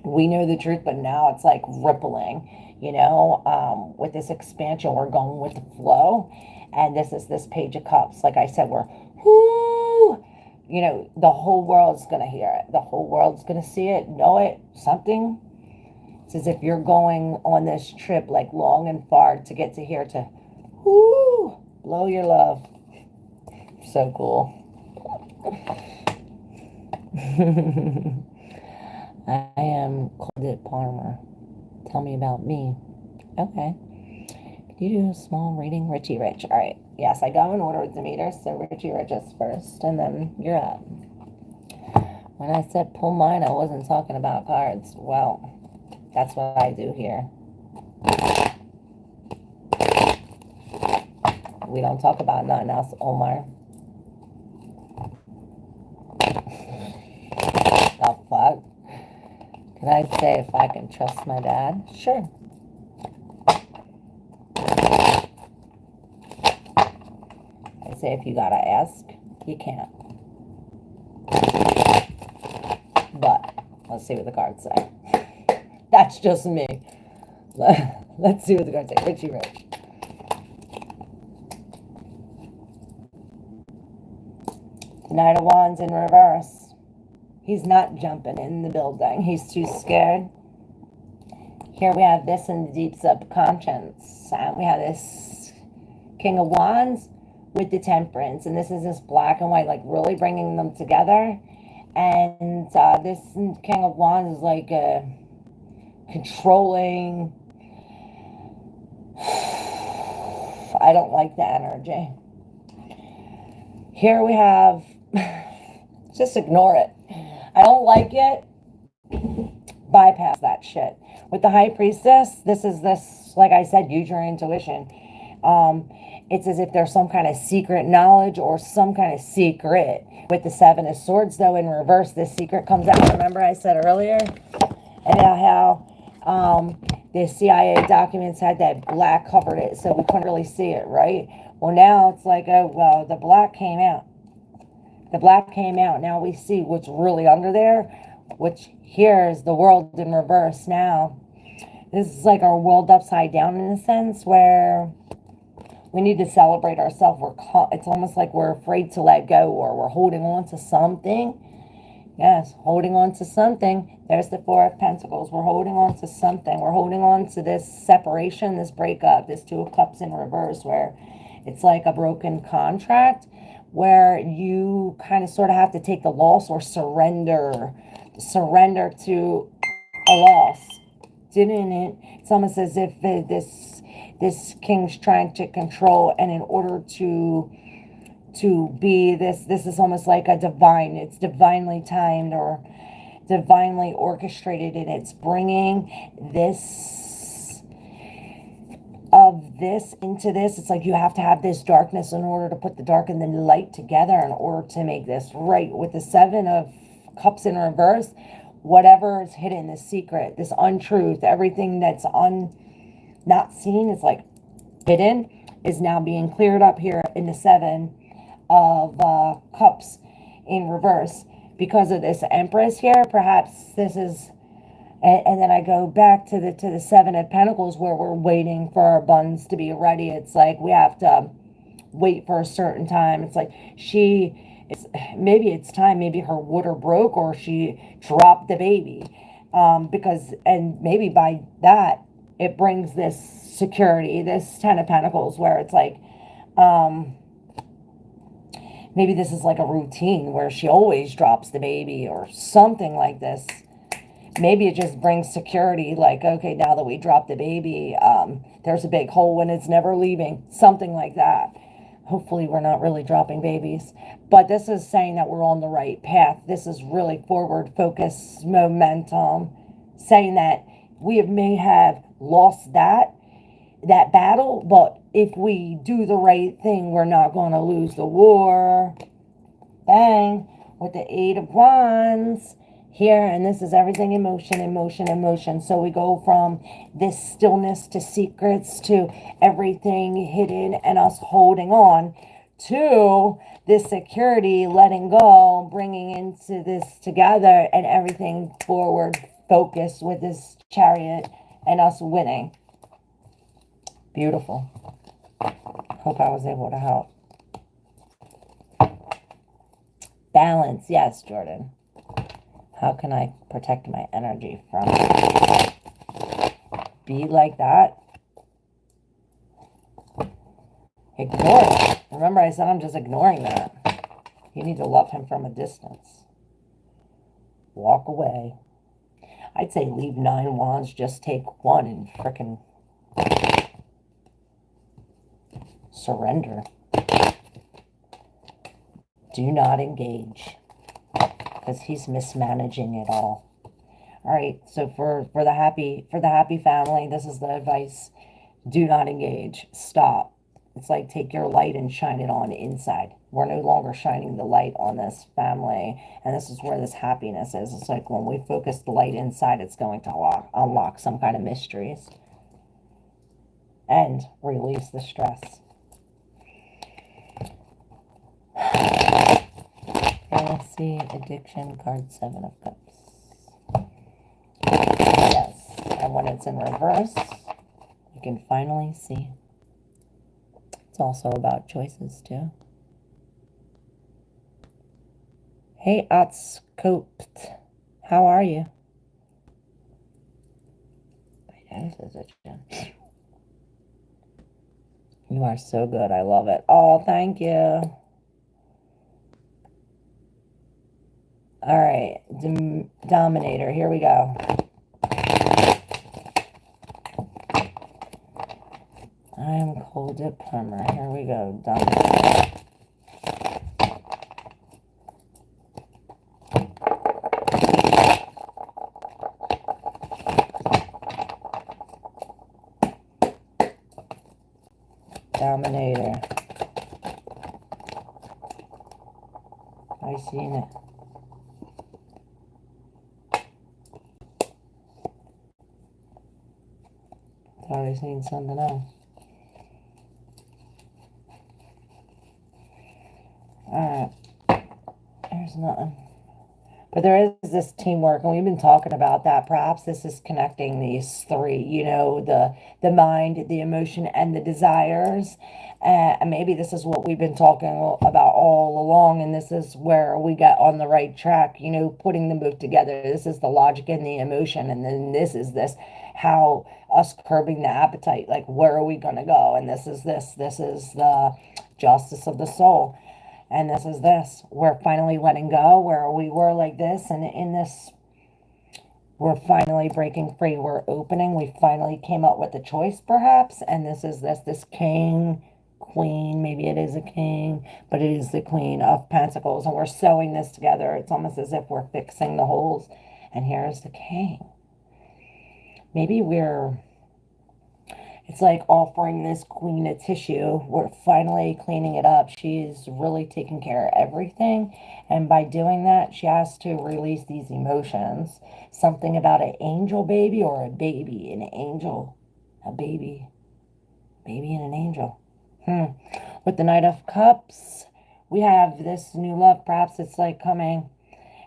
we know the truth, but now it's like rippling, you know. With this expansion, we're going with the flow. And this is this Page of Cups. Like I said, we're, whoo, you know, the whole world's going to hear it. The whole world's going to see it, know it, something. It's as if you're going on this trip, like long and far, to get to here to, whoo, blow your love. So cool. I am Claudette Palmer. Tell me about me. Okay. You do a small reading, Richie Rich. All right. Yes, I go in order with Demeter, so Richie Rich is first, and then you're up. When I said pull mine, I wasn't talking about cards. Well, that's what I do here. We don't talk about nothing else, Omar. The fuck? Can I say if I can trust my dad? Sure. I say if you gotta ask, you can't. But let's see what the cards say. That's just me. Let's see what the cards say. Richie Rich. Knight of Wands in reverse. He's not jumping in the building. He's too scared. Here we have this in the deep subconscious. And we have this King of Wands with the Temperance. And this is this black and white, like really bringing them together. And this King of Wands is like controlling. I don't like the energy. Here we have, just ignore it. I don't like it. Bypass that shit. With the High Priestess, this is this, like I said, use your intuition. It's as if there's some kind of secret knowledge or some kind of secret. With the Seven of Swords, though, in reverse, this secret comes out. Remember I said earlier? And how the CIA documents had that black covered it, so we couldn't really see it, right? Well, now it's like, oh, well, the black came out. The black came out. Now we see what's really under there, which here is the world in reverse now. This is like our world upside down in a sense, where we need to celebrate ourselves. It's almost like we're afraid to let go, or we're holding on to something. Yes, holding on to something. There's the Four of Pentacles. We're holding on to something. We're holding on to this separation, this breakup, this Two of Cups in reverse, where it's like a broken contract, where you kind of sort of have to take the loss or surrender to a loss. Didn't it? It's almost as if this king's trying to control, and in order to be this is almost like it's divinely timed or divinely orchestrated, and it's bringing this of this into this. It's like you have to have this darkness in order to put the dark and the light together in order to make this right. With the Seven of Cups in reverse, whatever is hidden, this secret, this untruth, everything that's not seen is like hidden, is now being cleared up here in the Seven of Cups in reverse because of this Empress here. Perhaps this is, and then I go back to the Seven of Pentacles, where we're waiting for our buns to be ready. It's like we have to wait for a certain time. It's like maybe it's time, maybe her water broke or she dropped the baby, because, and maybe by that it brings this security, this Ten of Pentacles, where it's like, maybe this is like a routine where she always drops the baby or something like this. Maybe it just brings security, like, okay, now that we dropped the baby, there's a big hole and it's never leaving, something like that. Hopefully we're not really dropping babies, but this is saying that we're on the right path. This is really forward focus, momentum, saying that may have lost that battle, but if we do the right thing, we're not going to lose the war. Bang, with the Eight of Wands here, and this is everything in motion, in motion, in motion. So we go from this stillness to secrets to everything hidden and us holding on to this security, letting go, bringing into this together, and everything forward focus with this Chariot and us winning. Beautiful. Hope I was able to help. Balance. Yes, Jordan. How can I protect my energy from be like that? Ignore it. Remember I said I'm just ignoring that. You need to love him from a distance. Walk away. I'd say leave 9 wands, just take 1 and frickin' surrender. Do not engage, because he's mismanaging it all. All right, so for the happy family, this is the advice. Do not engage. Stop. It's like take your light and shine it on inside. We're no longer shining the light on this family, and this is where this happiness is. It's like when we focus the light inside, it's going to unlock some kind of mysteries and release the stress. Let's see, addiction card, 7 of Cups. Yes, and when it's in reverse, you can finally see. It's also about choices too. Hey, Otscoped, how are you? You are so good. I love it. Oh, thank you. All right, Dominator, here we go. I am cold at plumber. Here we go, Dominator. Dominator. I seen it. Thought I seen something else. Alright. There's nothing. But there is this teamwork, and we've been talking about that. Perhaps this is connecting these three, you know, the mind, the emotion, and the desires. And maybe this is what we've been talking about all along, and this is where we got on the right track, you know, putting them both together. This is the logic and the emotion, and then this is how us curbing the appetite, like where are we going to go? And this is the justice of the soul. And this is this. We're finally letting go where we were like this. And in this, we're finally breaking free. We're opening. We finally came up with a choice, perhaps. And this is this king, queen. Maybe it is a king, but it is the Queen of Pentacles. And we're sewing this together. It's almost as if we're fixing the holes. And here's the king. Maybe it's It's like offering this queen a tissue. We're finally cleaning it up. She's really taking care of everything. And by doing that, she has to release these emotions. Something about an angel baby or a baby, an angel, a baby and an angel. With the Knight of Cups, we have this new love. Perhaps it's like coming.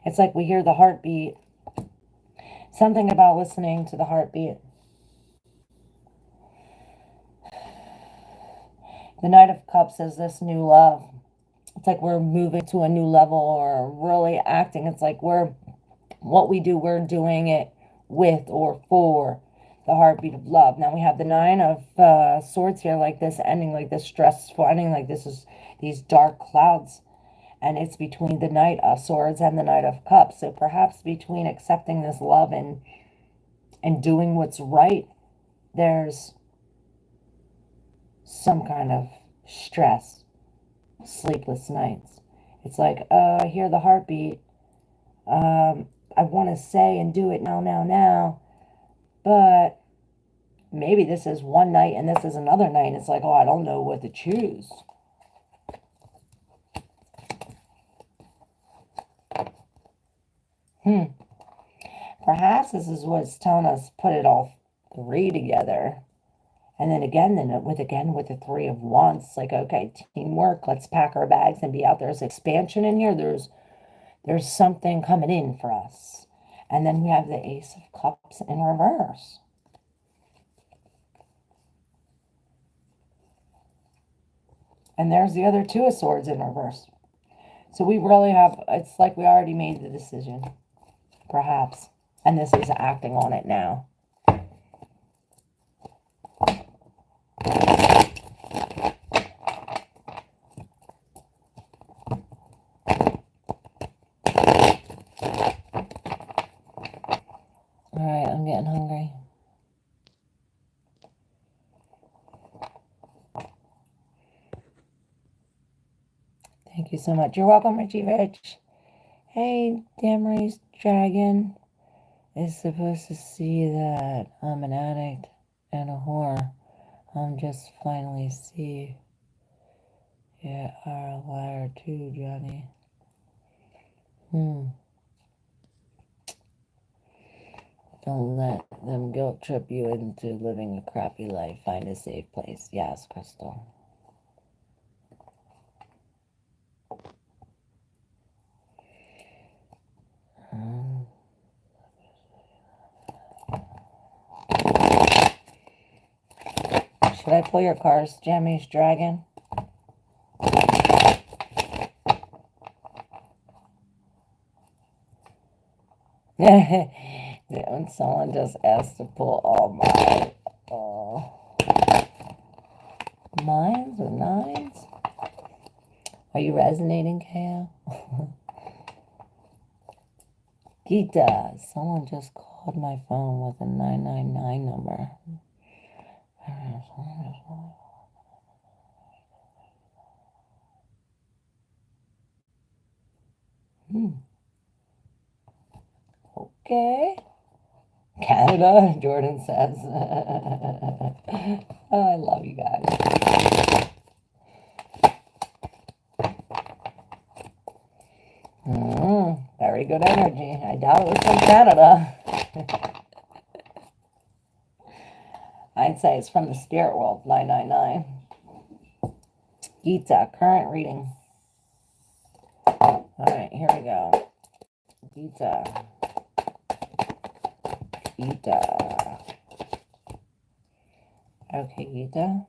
It's like we hear the heartbeat. Something about listening to the heartbeat. The Knight of Cups is this new love. It's like we're moving to a new level or really acting. It's like what we do, we're doing it with or for the heartbeat of love. Now we have the Nine of Swords here, like this ending, like this stressful ending, like this is these dark clouds. And it's between the Knight of Swords and the Knight of Cups. So perhaps between accepting this love and doing what's right, there's some kind of stress, sleepless nights. It's like, I hear the heartbeat. I want to say and do it now. But maybe this is one night and this is another night. It's like, oh, I don't know what to choose. Perhaps this is what's telling us put it all three together. And then with the Three of Wands, it's like, okay, teamwork, let's pack our bags and be out. There's expansion in here. There's something coming in for us. And then we have the Ace of Cups in reverse. And there's the other Two of Swords in reverse. So we really have, it's like we already made the decision, perhaps. And this is acting on it now. All right, I'm getting hungry. Thank you so much. You're welcome, Richie Rich. Hey, Damray's Dragon is supposed to see that I'm an addict and a whore. I'm just finally see. Yeah, are a liar too, Johnny. Don't let them guilt trip you into living a crappy life. Find a safe place. Yes, Crystal. Should I pull your cards, Jammy's Dragon? When someone just asked to pull all my mines or nines? Are you resonating, KO? Gita, someone just called my phone with a 999 number. Okay. Canada, Jordan says. Oh, I love you guys. Very good energy. I doubt it was from Canada. I'd say it's from the spirit world, 999. Gita, current reading. All right, here we go. Gita. Okay, Gita.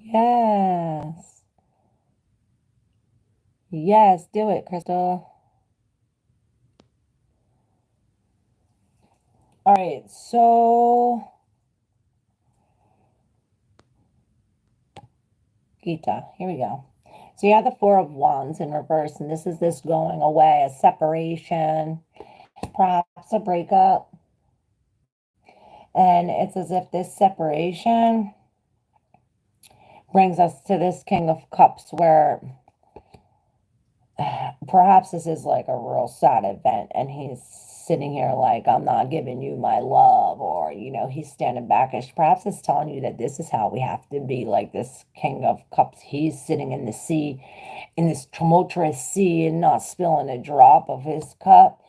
Yes. Yes, do it, Crystal. All right, so Gita, here we go. So you have the Four of Wands in reverse, and this is this going away, a separation, perhaps a breakup. And it's as if this separation brings us to this King of Cups where perhaps this is like a real sad event and he's sitting here like, I'm not giving you my love, or he's standing backish. Perhaps it's telling you that this is how we have to be, like this King of Cups. He's sitting in the sea, in this tumultuous sea, and not spilling a drop of his cup.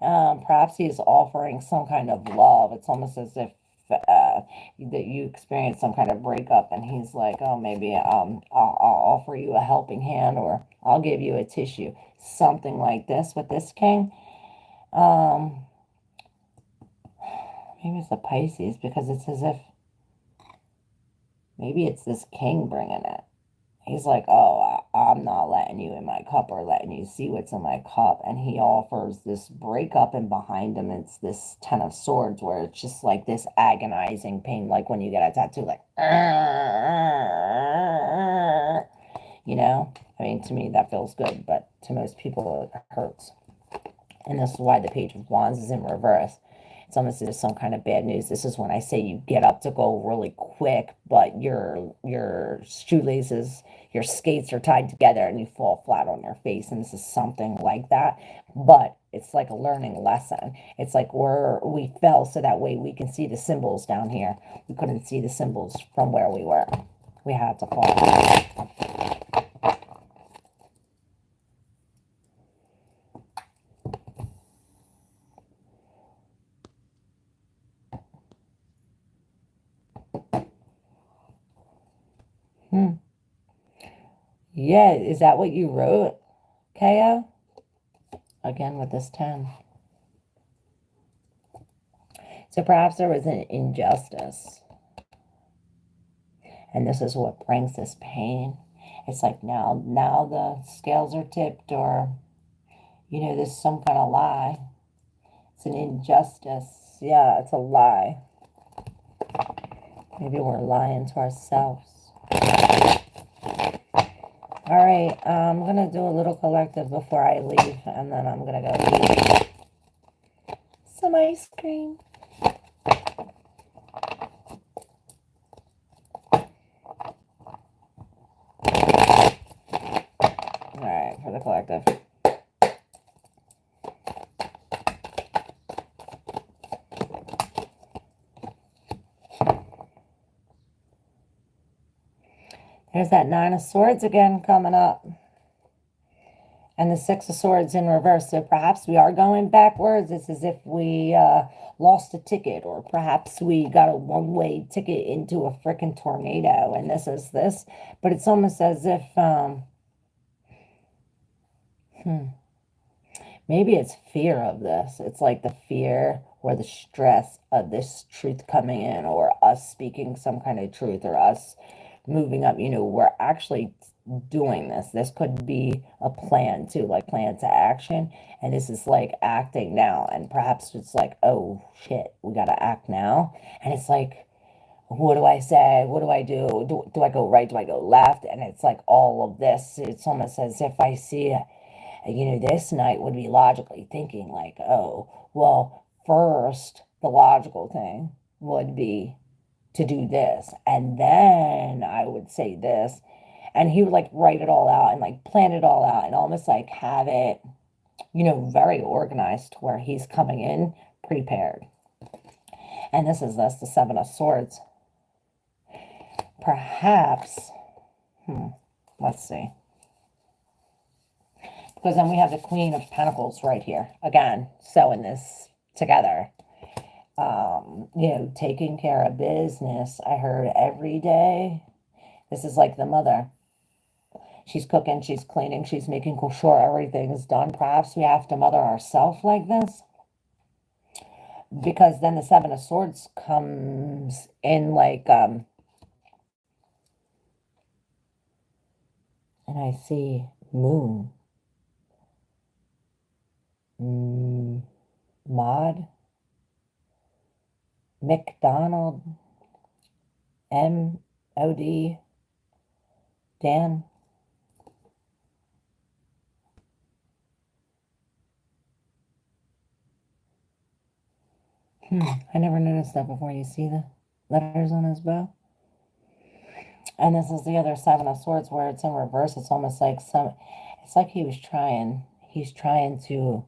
Perhaps he's offering some kind of love. It's almost as if that you experience some kind of breakup, and he's like, "Oh, maybe I'll offer you a helping hand, or I'll give you a tissue." Something like this with this king. Um, Maybe it's a Pisces, because it's as if maybe it's this king bringing it. He's like, oh, I'm not letting you in my cup or letting you see what's in my cup. And he offers this breakup, and behind him, it's this Ten of Swords, where it's just like this agonizing pain, like when you get a tattoo, like, I mean, to me, that feels good, but to most people, it hurts. And this is why the Page of Wands is in reverse. It's almost as some kind of bad news. This is when I say you get up to go really quick, but your shoelaces, your skates are tied together and you fall flat on your face. And this is something like that. But it's like a learning lesson. It's like we fell so that way we can see the symbols down here. We couldn't see the symbols from where we were. We had to fall. Yeah, is that what you wrote, KO? Again with this 10. So perhaps there was an injustice. And this is what brings this pain. It's like now the scales are tipped, or, there's some kind of lie. It's an injustice. Yeah, it's a lie. Maybe we're lying to ourselves. All right, I'm going to do a little collective before I leave, and then I'm going to go eat some ice cream. All right, for the collective. There's that Nine of Swords again coming up. And the Six of Swords in reverse. So perhaps we are going backwards. It's as if we lost a ticket, or perhaps we got a one-way ticket into a freaking tornado. And this is this. But it's almost as if, maybe it's fear of this. It's like the fear or the stress of this truth coming in, or us speaking some kind of truth, or us moving up. We're actually doing this. This could be a plan too, like plan to action. And this is like acting now. And perhaps it's like, oh shit, we got to act now. And it's like, what do I say? What do I do? Do I go right? Do I go left? And it's like all of this. It's almost as if I see, this night would be logically thinking like, oh, well, first, the logical thing would be to do this. And then I would say this. And he would like write it all out and like plan it all out, and almost like have it, very organized, where he's coming in prepared. And this is the Seven of Swords. Perhaps, let's see. Because then we have the Queen of Pentacles right here. Again, sewing this together. Taking care of business. I heard every day. This is like the mother. She's cooking, she's cleaning, she's making sure everything's done. Perhaps we have to mother ourselves like this. Because then the Seven of Swords comes in like, and I see Moon. Maud. McDonald. M.O.D. Dan. I never noticed that before. You see the letters on his bow? And this is the other Seven of Swords where it's in reverse. It's almost like it's like he was trying to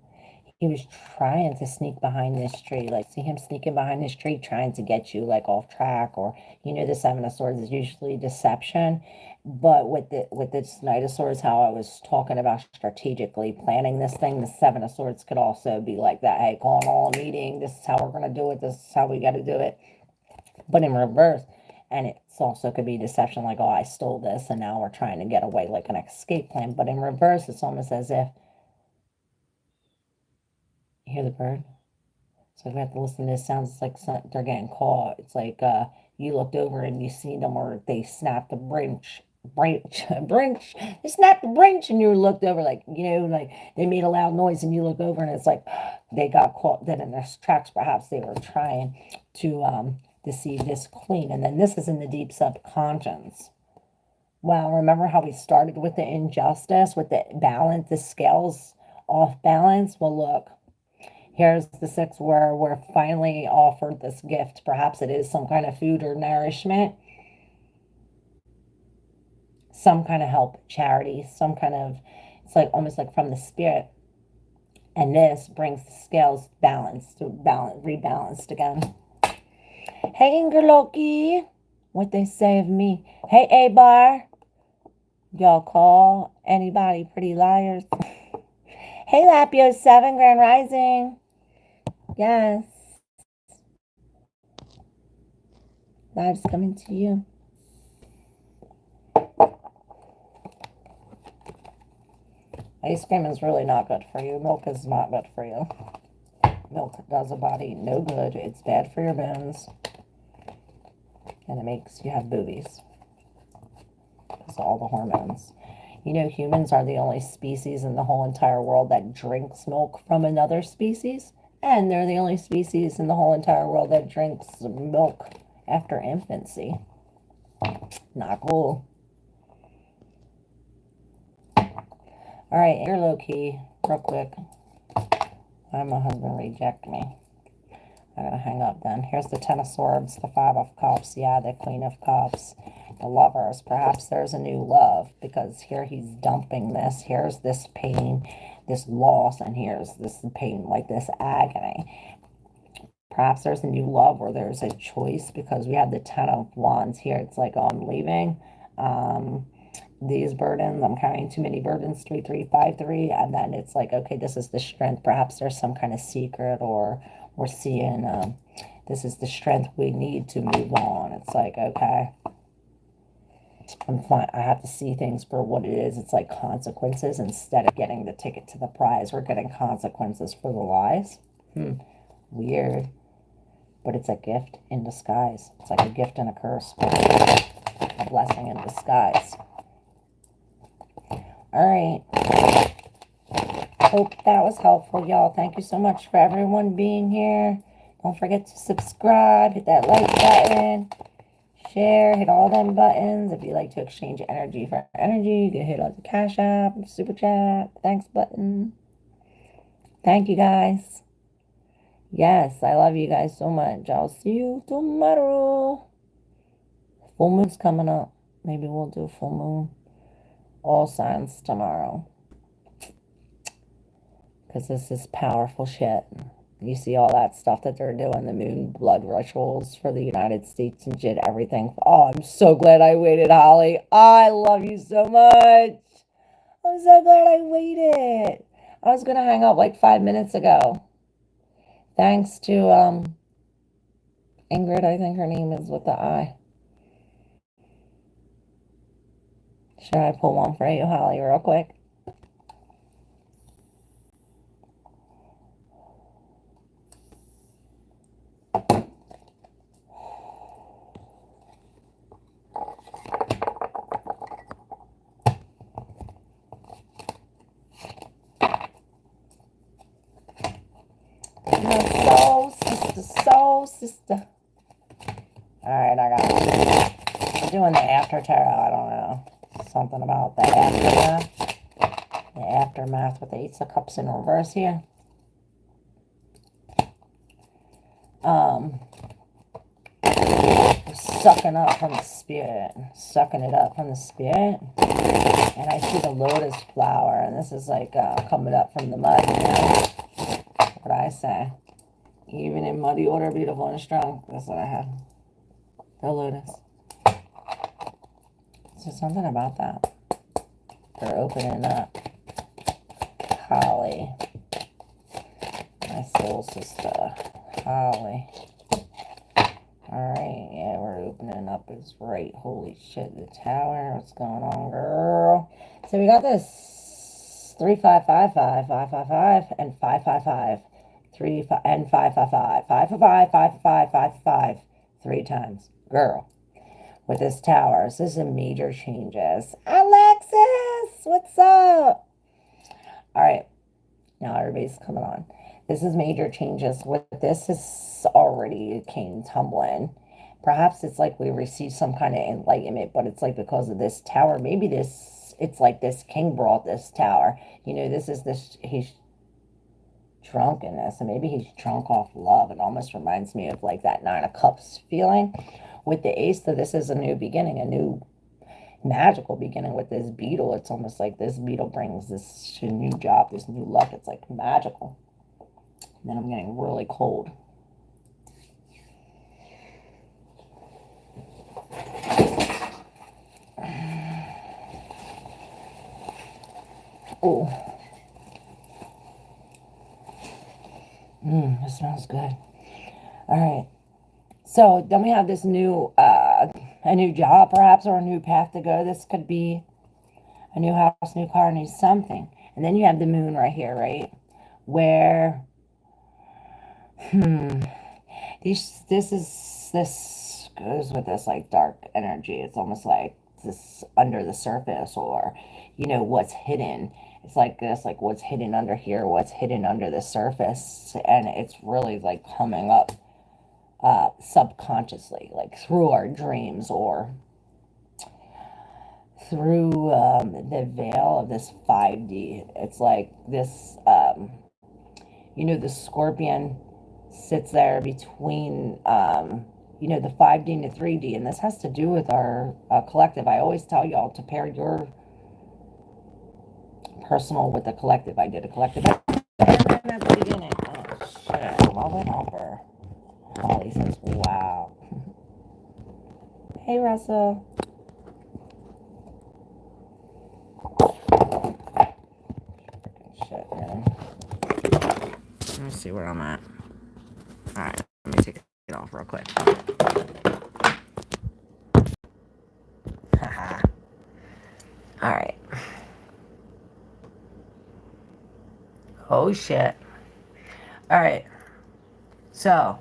sneak behind this tree. Like, see him sneaking behind this tree, trying to get you, like, off track. Or, the Seven of Swords is usually deception. But with this Knight of Swords, how I was talking about strategically planning this thing, the Seven of Swords could also be like that. Hey, calling all a meeting. This is how we're going to do it. This is how we got to do it. But in reverse. And it's also could be deception, like, oh, I stole this, and now we're trying to get away, like an escape plan. But in reverse, it's almost as if, you hear the bird? So we have to listen to this. Sounds like they're getting caught. It's like you looked over and you seen them, or they snapped the branch. They snapped the branch, and you looked over, like, like they made a loud noise, and you look over, and it's like they got caught dead in their tracks. Perhaps they were trying to deceive this queen. And then this is in the deep subconscious. Well, remember how we started with the injustice, with the balance, the scales off balance? Well, look. Here's the six where we're finally offered this gift. Perhaps it is some kind of food or nourishment, some kind of help, charity, some kind of, it's like almost like from the spirit. And this brings the scales rebalanced again. Hey, Loki, what they say of me. Hey, A-Bar, y'all call anybody pretty liars. Hey, Lapio 7, Grand Rising. Yes. Live's coming to you. Ice cream is really not good for you. Milk is not good for you. Milk does a body no good. It's bad for your bones. And it makes you have boobies. Because of all the hormones. Humans are the only species in the whole entire world that drinks milk from another species. And they're the only species in the whole entire world that drinks milk after infancy. Not cool. All right, you're low-key, real quick. Why my husband reject me? I gotta hang up then. Here's the Ten of Swords, the Five of Cups, yeah, the Queen of Cups, the Lovers. Perhaps there's a new love, because here he's dumping this. Here's this pain, this loss, and here's this pain, like this agony. Perhaps there's a new love, or there's a choice, because we have the Ten of Wands here. It's like, oh, I'm leaving. These burdens, I'm carrying too many burdens, 3353, and then it's like, okay, this is the strength. Perhaps there's some kind of secret, or we're seeing this is the strength we need to move on. It's like, okay, I'm fine. I have to see things for what it is. It's like consequences. Instead of getting the ticket to the prize, we're getting consequences for the lies. Weird. But it's a gift in disguise. It's like a gift and a curse, but a blessing in disguise. All right. Hope that was helpful, y'all. Thank you so much for everyone being here. Don't forget to subscribe, hit that like button, share, hit all them buttons. If you like to exchange energy for energy, you can hit on the Cash App, Super Chat, thanks button. Thank you, guys. Yes, I love you guys so much. I'll see you tomorrow. Full moon's coming up. Maybe we'll do full moon. All signs tomorrow. Because this is powerful shit. You see all that stuff that they're doing, the moon blood rituals for the United States and shit, everything. Oh, I'm so glad I waited, Holly. I love you so much. I'm so glad I waited. I was going to hang up like 5 minutes ago. Thanks to Ingrid, I think her name is with the I. Should I pull one for you, Holly, real quick? Soul sister. Alright, I got it. I'm doing the after tarot. I don't know. Something about the aftermath. The aftermath with the Ace of Cups in reverse here. sucking up from the spirit, sucking it up from the spirit. And I see the lotus flower, and this is like coming up from the mud, you know? What I say? Even in muddy order, beautiful and strong. That's what I have. The lotus. There's something about that. They're opening up. Holly. My soul sister. Holly. Alright, yeah, we're opening up is right. Holy shit, the tower. What's going on, girl? So we got this 3555, 555, and 555. 3 and 555. 555, 555, 555. 3 times. Girl. With this tower. So this is major changes. Alexis! What's up? Alright. Now everybody's coming on. This is major changes. With this is already came tumbling. Perhaps it's like we received some kind of enlightenment, but it's like because of this tower. Maybe this, it's like this king brought this tower. You know, this is this, he's drunk in this, and maybe he's drunk off love. It almost reminds me of like that 9 of Cups feeling with the ace. So this is a new beginning, a new magical beginning with this beetle. It's almost like this beetle brings this new job, this new luck. It's like magical. And then I'm getting really cold. Oh. It smells good. All right. So then we have this new, a new job perhaps, or a new path to go. This could be a new house, new car, new something. And then you have the moon right here, right? Where, this goes with this like dark energy. It's almost like this under the surface, or, you know, what's hidden. It's like this, like what's hidden under here, what's hidden under the surface. And it's really like coming up subconsciously, like through our dreams, or through the veil of this 5D. It's like this, you know, the scorpion sits there between, you know, the 5D and the 3D. And this has to do with our collective. I always tell y'all to pair your personal with the collective. I did a collective at the beginning. Oh, shit. Love and helper. Holly says, wow. Hey, Russell. Shit, man. Let me see where I'm at. Alright, let me take it off real quick. Haha. Alright. Oh, shit. Alright. So,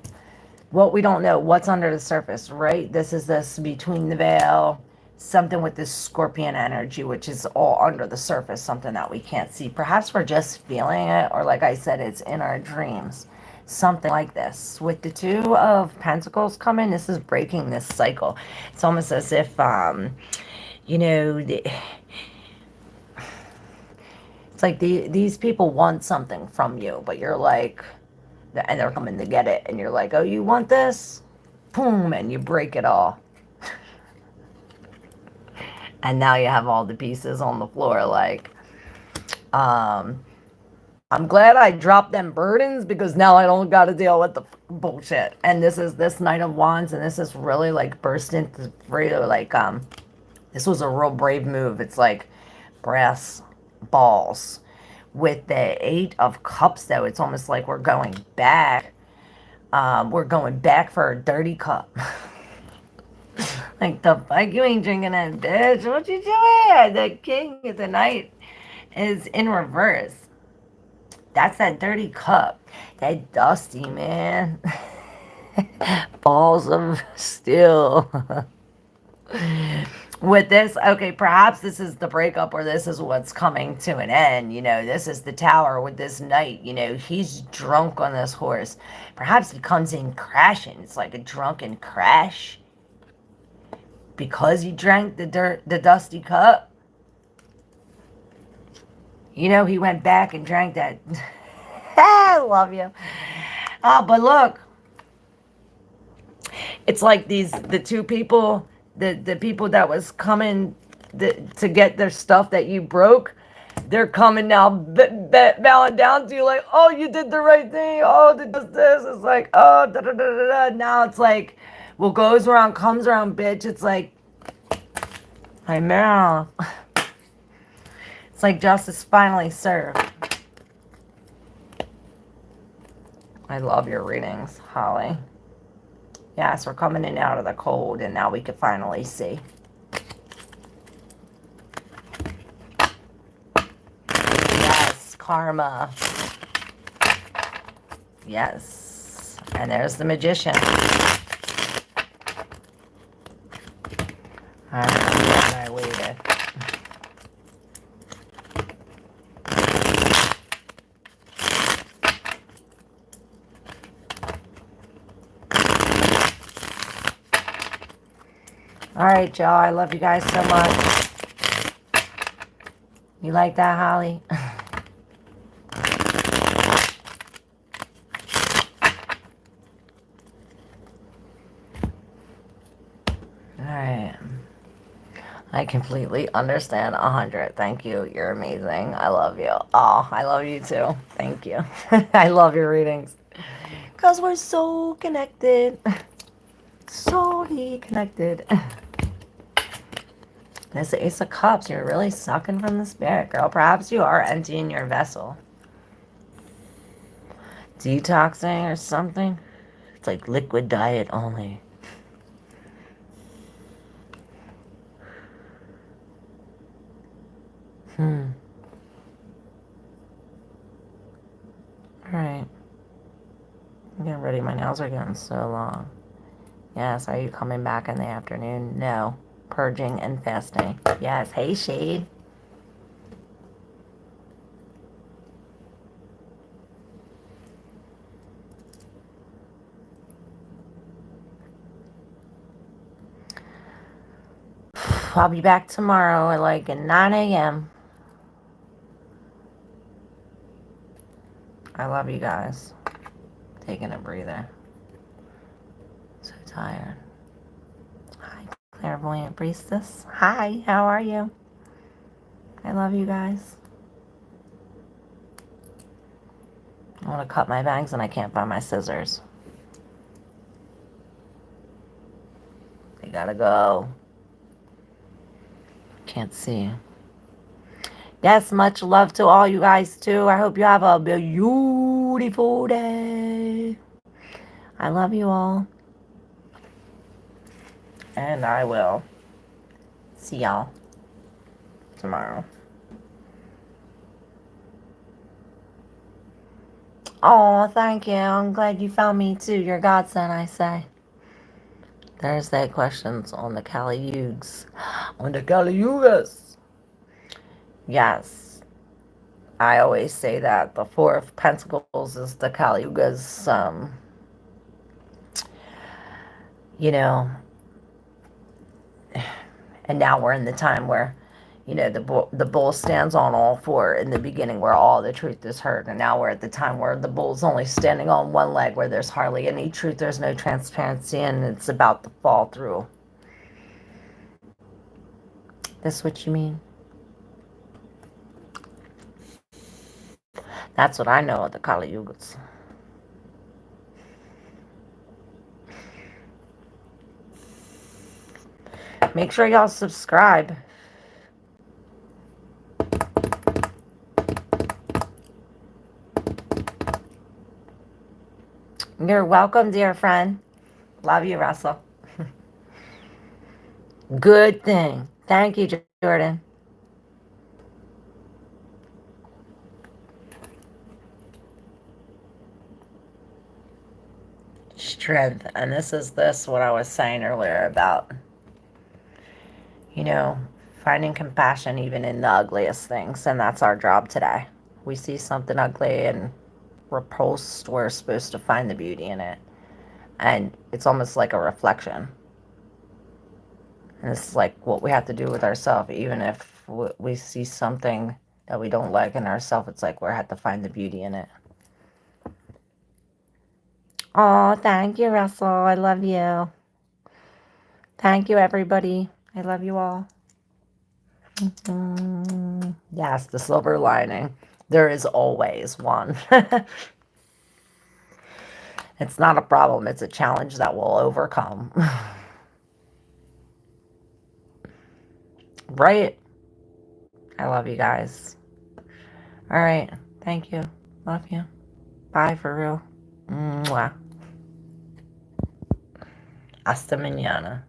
what we don't know, what's under the surface, right? This is this between the veil, something with this scorpion energy, which is all under the surface, something that we can't see. Perhaps we're just feeling it, or like I said, it's in our dreams. Something like this. With the 2 of Pentacles coming, this is breaking this cycle. It's almost as if, you know, it's like these people want something from you, but you're like, and they're coming to get it, and you're like, oh, you want this? Boom, and you break it all. And now you have all the pieces on the floor, like, I'm glad I dropped them burdens, because now I don't got to deal with the bullshit. And this is this Knight of Wands, and this is really like burst into free, like, this was a real brave move. It's like brass balls. With the 8 of Cups, though, it's almost like we're going back. We're going back for a dirty cup. Like, the fuck, you ain't drinking that, bitch. What you doing? The King of the Knight is in reverse. That's that dirty cup. That dusty, man. Balls of steel. With this, okay, perhaps this is the breakup, or this is what's coming to an end. You know, this is the Tower with this knight. You know, he's drunk on this horse. Perhaps he comes in crashing. It's like a drunken crash because he drank the dusty cup. You know, he went back and drank that. I love you. Oh, but look, It's like the two people, the people that was coming to get their stuff that you broke. They're coming now, bowing down to you like, oh, you did the right thing. Oh, this. It's like, oh, da da da da da. Now it's like, what goes around comes around, bitch. It's like, I know. It's like justice finally served. I love your readings, Holly. Yes, we're coming in out of the cold, and now we can finally see. Yes, karma. Yes. And there's the magician. I waited. All right, y'all. I love you guys so much. You like that, Holly? All right. I completely understand 100. Thank you. You're amazing. I love you. Oh, I love you too. Thank you. I love your readings. Because we're so connected. Solely connected. This Ace of Cups, you're really sucking from the spirit, girl. Perhaps you are emptying your vessel. Detoxing or something. It's like liquid diet only. Alright. I'm getting ready. My nails are getting so long. Yes, are you coming back in the afternoon? No. Purging and fasting. Yes. Hey, Shade. I'll be back tomorrow at like 9 a.m. I love you guys. Taking a breather. So tired. Hi, Clairvoyant Priestess. Hi, how are you? I love you guys. I want to cut my bangs and I can't find my scissors. They gotta go. Can't see. Yes, much love to all you guys too. I hope you have a beautiful day. I love you all. And I will see y'all tomorrow. Oh, thank you. I'm glad you found me too. Your godsend, I say. Thursday questions on the Kali Yugas. On the Kali Yugas. Yes. I always say that the Four of Pentacles is the Kali Yugas. You know, and now we're in the time where, you know, the bull stands on all four in the beginning where all the truth is heard. And now we're at the time where the bull's only standing on one leg where there's hardly any truth, there's no transparency, and it's about to fall through. That's what you mean? That's what I know of the Kali Yugas. Make sure y'all subscribe. You're welcome, dear friend. Love you, Russell. Good thing. Thank you, Jordan. Strength. And this is what I was saying earlier about, you know, finding compassion even in the ugliest things. And that's our job today. We see something ugly and repulsed, we're supposed to find the beauty in it. And it's almost like a reflection. And it's like what we have to do with ourselves. Even if we see something that we don't like in ourselves, it's like we have to find the beauty in it. Oh, thank you, Russell. I love you. Thank you, everybody. I love you all. Yes, the silver lining. There is always one. It's not a problem. It's a challenge that we'll overcome. Right? I love you guys. All right. Thank you. Love you. Bye for real. Mwah. Hasta mañana.